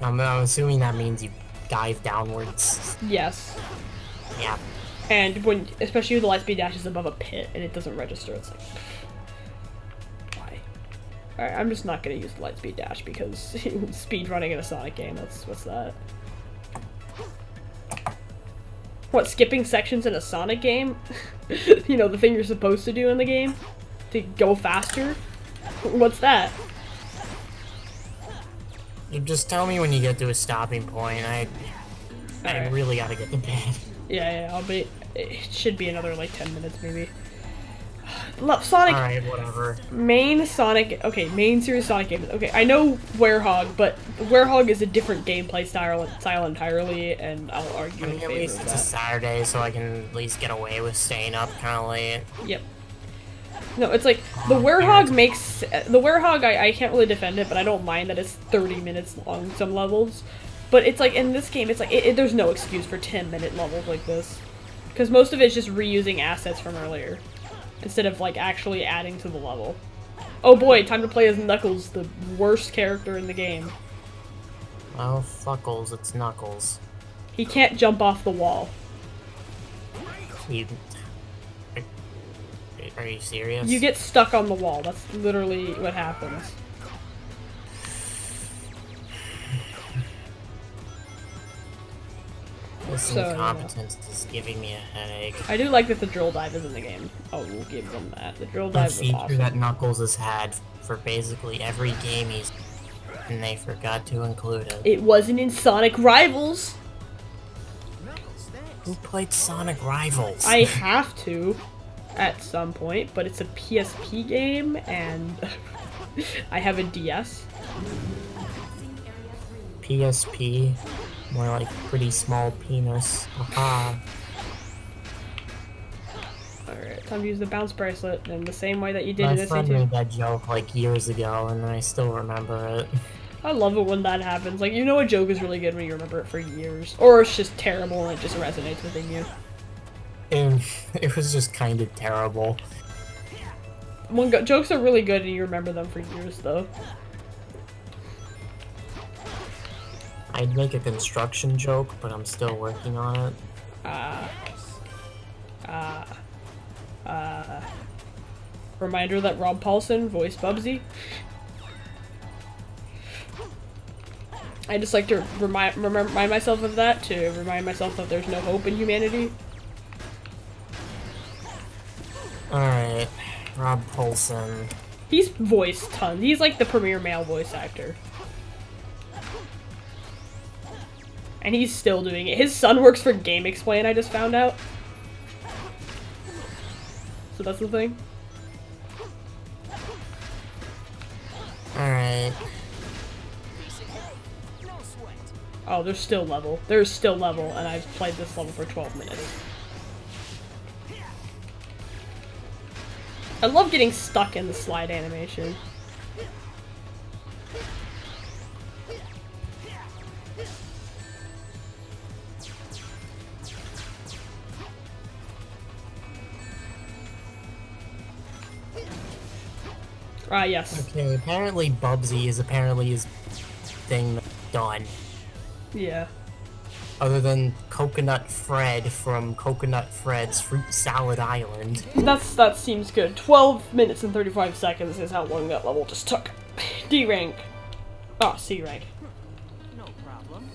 I'm assuming that means you dive downwards. Yes. Yeah. And when, especially when the Lightspeed Dash is above a pit and it doesn't register, it's like, why? Alright, I'm just not gonna use the Lightspeed Dash because speed running in a Sonic game, what's that? What, skipping sections in a Sonic game? You know, the thing you're supposed to do in the game? To go faster? What's that? You just tell me when you get to a stopping point. I Alright. really gotta get to bed. Yeah, I'll be... It should be another, like, 10 minutes, maybe. Sonic... Alright, whatever. Main Sonic... Okay, main series Sonic games. Okay, I know Werehog, but Werehog is a different gameplay style entirely, and I'll argue I in mean, at favor least of it's a that. Saturday, so I can at least get away with staying up kind of late. Yep. No, it's like, the Werehog makes... The Werehog, I can't really defend it, but I don't mind that it's 30 minutes long some levels. But it's like, in this game, it's like, there's no excuse for 10-minute levels like this. Because most of it's just reusing assets from earlier. Instead of, like, actually adding to the level. Oh boy, time to play as Knuckles, the worst character in the game. Well, fuckles, it's Knuckles. He can't jump off the wall. Are you serious? You get stuck on the wall. That's literally what happens. This So, incompetence is giving me a headache. I do like that the drill dive is in the game. Oh, we'll give them that. The drill A dive was feature awesome. that Knuckles has had for basically every game he's... and they forgot to include it. It wasn't in Sonic Rivals. Who played Sonic Rivals? I have to at some point, but it's a PSP game, and I have a DS. PSP, more like pretty small penis. Haha. Alright, time to use the bounce bracelet in the same way that you did My in friend SC2. made that joke like years ago, and I still remember it. I love it when that happens. Like, you know a joke is really good when you remember it for years. Or it's just terrible and it just resonates within you. And it was just kind of terrible. When jokes are really good and you remember them for years, though. I'd make a construction joke, but I'm still working on it. Reminder that Rob Paulson voiced Bubsy. I just like to remind myself of that, to remind myself that there's no hope in humanity. Alright, Rob Paulson. He's voiced tons. He's like the premier male voice actor. And he's still doing it. His son works for Game Explain, I just found out. So that's the thing. Alright. Oh, there's still level. There's still level, and I've played this level for 12 minutes. I love getting stuck in the slide animation. Ah, yes. Okay, apparently Bubsy is apparently his thing done. Yeah. Other than Coconut Fred from Coconut Fred's Fruit Salad Island. That seems good. 12 minutes and 35 seconds is how long that level just took. D rank. Oh, C rank. No problem.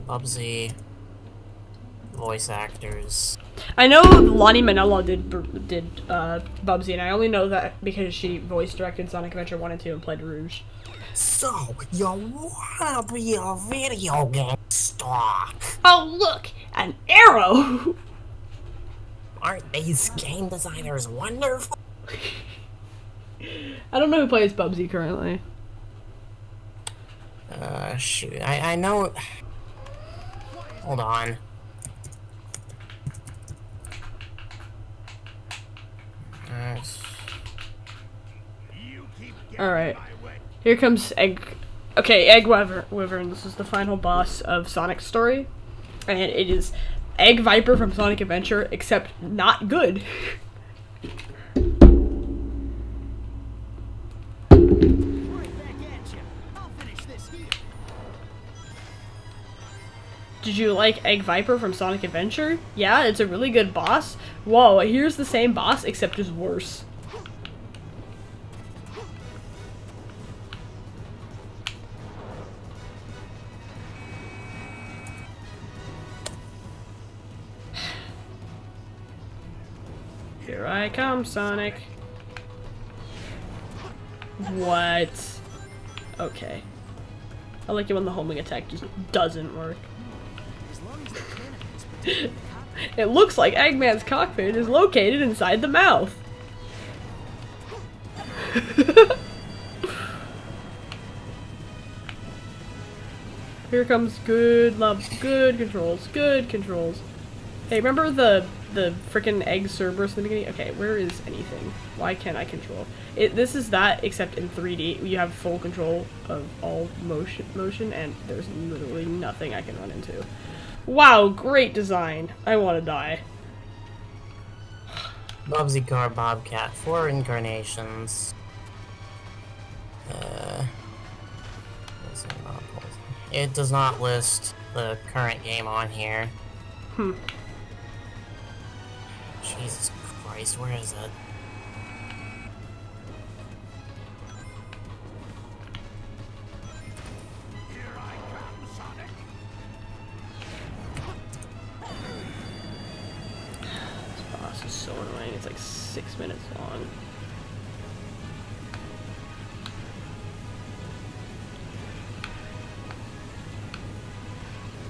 Bubsy. Voice actors. I know Lonnie Manella did Bubsy, and I only know that because she voice directed Sonic Adventure 1 and 2 and played Rouge. So, you wanna be a video game star? Oh, look! An arrow! Aren't these game designers wonderful? I don't know who plays Bubsy currently. Shoot. I know... Hold on. Alright. Here comes Egg... Okay, Egg Wyvern. This is the final boss of Sonic's story. And it is Egg Viper from Sonic Adventure, except not good. Did you like Egg Viper from Sonic Adventure? Yeah, it's a really good boss. Whoa, here's the same boss, except just worse. Here I come, Sonic. What? Okay. I like it when the homing attack just doesn't work. It looks like Eggman's cockpit is located inside the mouth. Here comes good love, good controls, good controls. Hey, remember the frickin' egg Cerberus in the beginning? Okay, where is anything? Why can't I control? This is that, except in 3D. You have full control of all motion, and there's literally nothing I can run into. Wow, great design. I want to die. Bubsy Car Bobcat, 4 incarnations. It does not list the current game on here. Jesus Christ, where is it? This boss is so annoying. It's like 6 minutes long.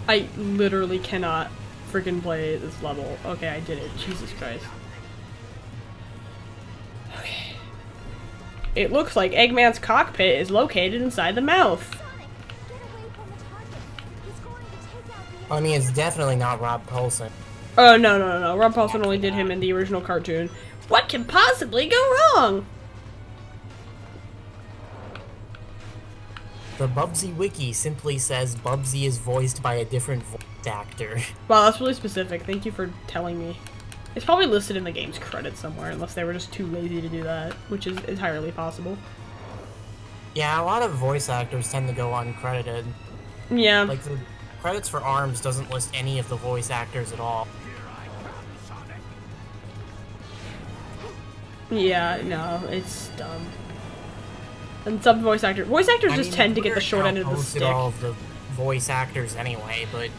I literally cannot freaking play this level. Okay, I did it. Jesus Christ. Okay. It looks like Eggman's cockpit is located inside the mouth. I mean, it's definitely not Rob Paulson. Oh, no. Rob Paulson only did him in the original cartoon. What can possibly go wrong? The Bubsy Wiki simply says Bubsy is voiced by a different voice actor. Wow, that's really specific. Thank you for telling me. It's probably listed in the game's credits somewhere, unless they were just too lazy to do that, which is entirely possible. Yeah, a lot of voice actors tend to go uncredited. Yeah. Like, the credits for ARMS doesn't list any of the voice actors at all. Yeah, no, it's dumb. And some voice actors just tend to get the short end of the stick. All of the voice actors anyway, but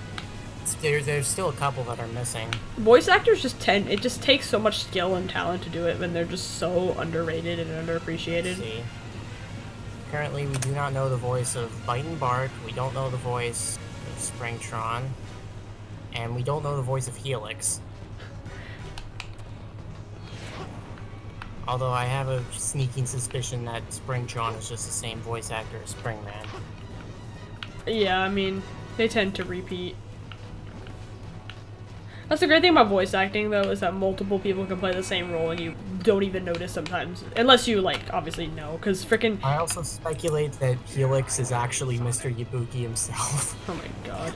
there's still a couple that are missing. Voice actors it just takes so much skill and talent to do it when they're just so underrated and underappreciated. See. Currently, we do not know the voice of Bite and Bark, we don't know the voice of Springtron, and we don't know the voice of Helix. Although I have a sneaking suspicion that Springtron is just the same voice actor as Springman. Yeah, I mean, they tend to repeat. That's the great thing about voice acting, though, is that multiple people can play the same role and you don't even notice sometimes. Unless you, like, obviously know, because frickin'... I also speculate that Helix is actually Mr. Yabuki himself. Oh my god.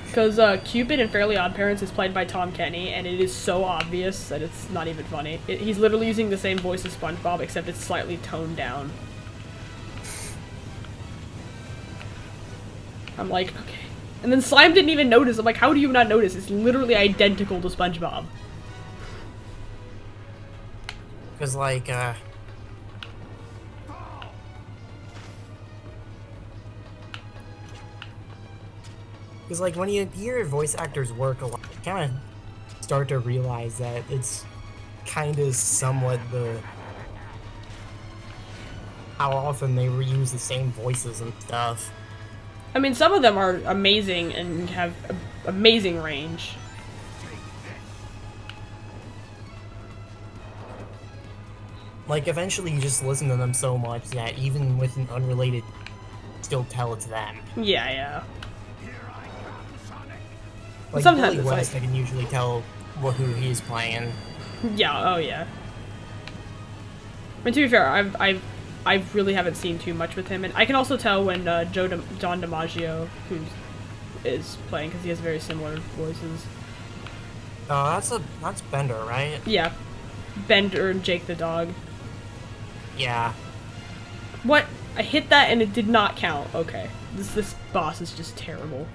Because Cupid in Fairly Odd Parents is played by Tom Kenny, and it is so obvious that it's not even funny. He's literally using the same voice as SpongeBob, except it's slightly toned down. I'm like, okay. And then Slime didn't even notice. I'm like, how do you not notice? It's literally identical to SpongeBob. Because, like, Because, like, when you hear voice actors work a lot, you kind of start to realize that it's kind of somewhat how often they reuse the same voices and stuff. I mean, some of them are amazing and have amazing range. Like, eventually you just listen to them so much that even with an unrelated, still tell it's them. Yeah, yeah. Like, Sometimes Billy it's West, like... I can usually tell who he's playing. Yeah, oh yeah. I mean, to be fair, I really haven't seen too much with him, and I can also tell when John DiMaggio, who is playing, because he has very similar voices. Oh, that's Bender, right? Yeah. Bender and Jake the dog. Yeah. What? I hit that and it did not count. Okay. This boss is just terrible.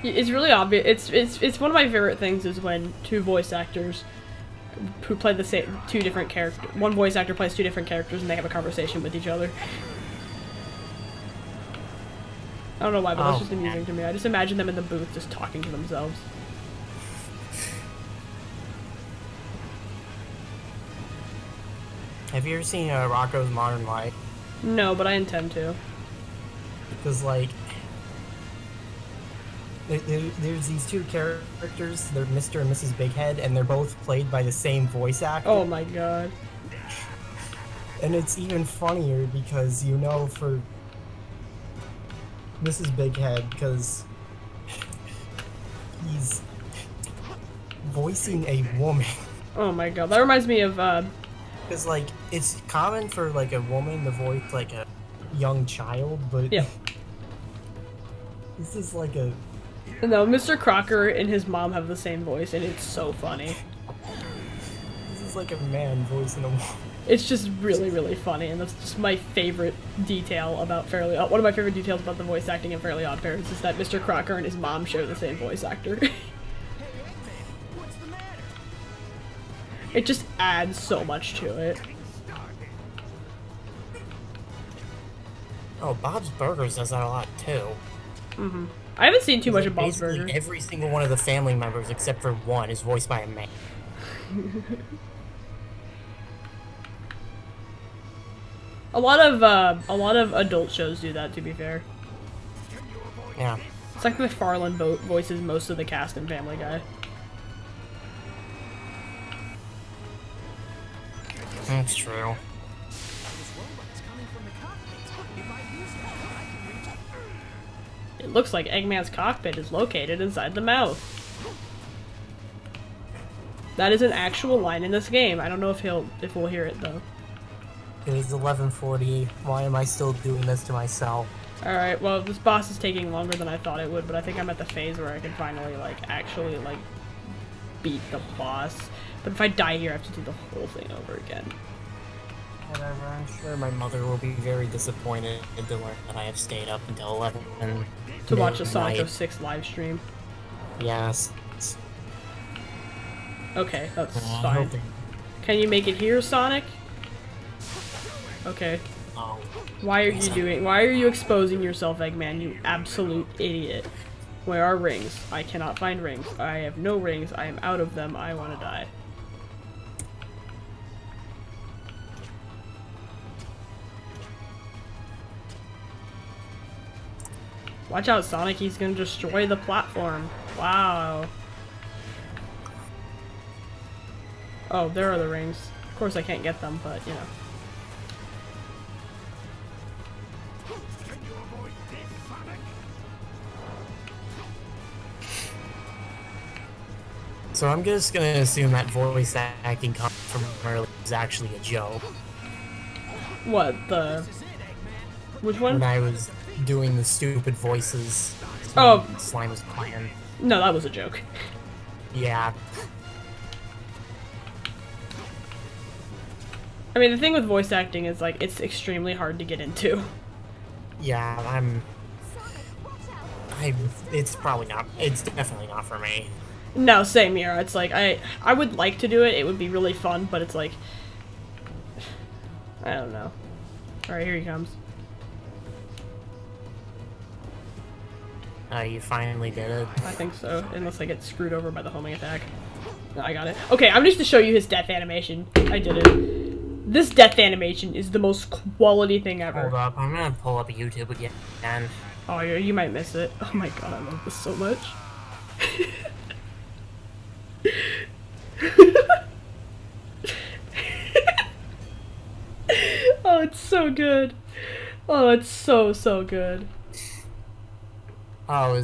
It's really obvious. It's one of my favorite things is when two voice actors who play the same two different characters. One voice actor plays two different characters and they have a conversation with each other. I don't know why, but that's just amusing to me. I just imagine them in the booth just talking to themselves. Have you ever seen Rocko's Modern Life? No, but I intend to. Because, like, there's these two characters, they're Mr. and Mrs. Bighead, and they're both played by the same voice actor. Oh my god. And it's even funnier because, you know, for Mrs. Bighead, because he's voicing a woman. Oh my god, that reminds me of, Because, like, it's common for, like, a woman to voice, like, a young child, but... Yeah. This is like a... No, Mr. Crocker and his mom have the same voice, and it's so funny. This is like a man voicing a woman. It's just really, really funny, and that's just my favorite detail about Fairly Odd. One of my favorite details about the voice acting in Fairly Odd Parents is that Mr. Crocker and his mom share the same voice actor. It just adds so much to it. Oh, Bob's Burgers does that a lot too. Mm-hmm. I haven't seen too much of Bob's Basically, Burgers. every single one of the family members, except for one, is voiced by a man. A lot of adult shows do that, to be fair. Yeah. It's like McFarlane voices most of the cast in Family Guy. That's true. It looks like Eggman's cockpit is located inside the mouth. That is an actual line in this game. I don't know if we'll hear it though. It is 11:40. Why am I still doing this to myself? Alright, well, this boss is taking longer than I thought it would, but I think I'm at the phase where I can finally, like, actually, like, beat the boss. But if I die here, I have to do the whole thing over again. Whatever, I'm sure my mother will be very disappointed to learn that I have stayed up until 11 To watch a midnight. Sonic 06 live stream. Yes. Okay, that's I'm fine. hoping- Can you make it here, Sonic? Okay. Oh. Why are you exposing yourself, Eggman, you absolute idiot? Where are rings? I cannot find rings. I have no rings. I am out of them. I want to die. Watch out, Sonic. He's gonna destroy the platform. Wow. Oh, there are the rings. Of course I can't get them, but, you know. So I'm just gonna assume that voice acting comment from earlier is actually a joke. What, the... Which one? When I was doing the stupid voices. Oh. Slime's clan. No, that was a joke. Yeah. I mean, the thing with voice acting is, like, it's extremely hard to get into. Yeah, it's probably not, it's definitely not for me. No, same here. It's like, I would like to do it. It would be really fun, but it's like... I don't know. Alright, here he comes. You finally did it. I think so, unless I get screwed over by the homing attack. No, I got it. Okay, I'm just to show you his death animation. I did it. This death animation is the most quality thing ever. Hold up, I'm gonna pull up YouTube again. Oh, you might miss it. Oh my god, I love this so much. Oh, it's so good. Oh, it's so good. Oh,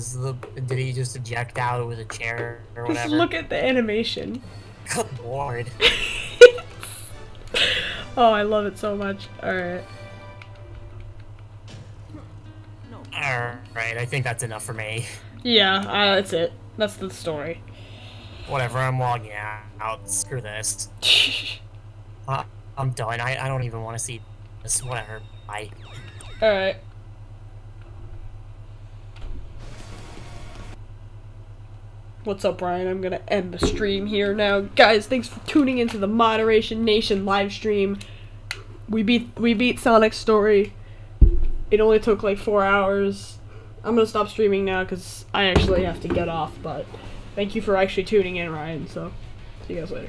did he just eject out with a chair or Just whatever? look at the animation. Good lord. Oh, I love it so much. Alright. Alright, I think that's enough for me. Yeah, that's it. That's the story. Whatever, I'm logging out. Screw this. I'm done. I don't even want to see this. Whatever. Bye. Alright. What's up, Brian? I'm gonna end the stream here now. Guys, thanks for tuning into the Moderation Nation live stream. We beat Sonic's story. It only took like 4 hours. I'm gonna stop streaming now because I actually have to get off, but thank you for actually tuning in, Ryan, so see you guys later.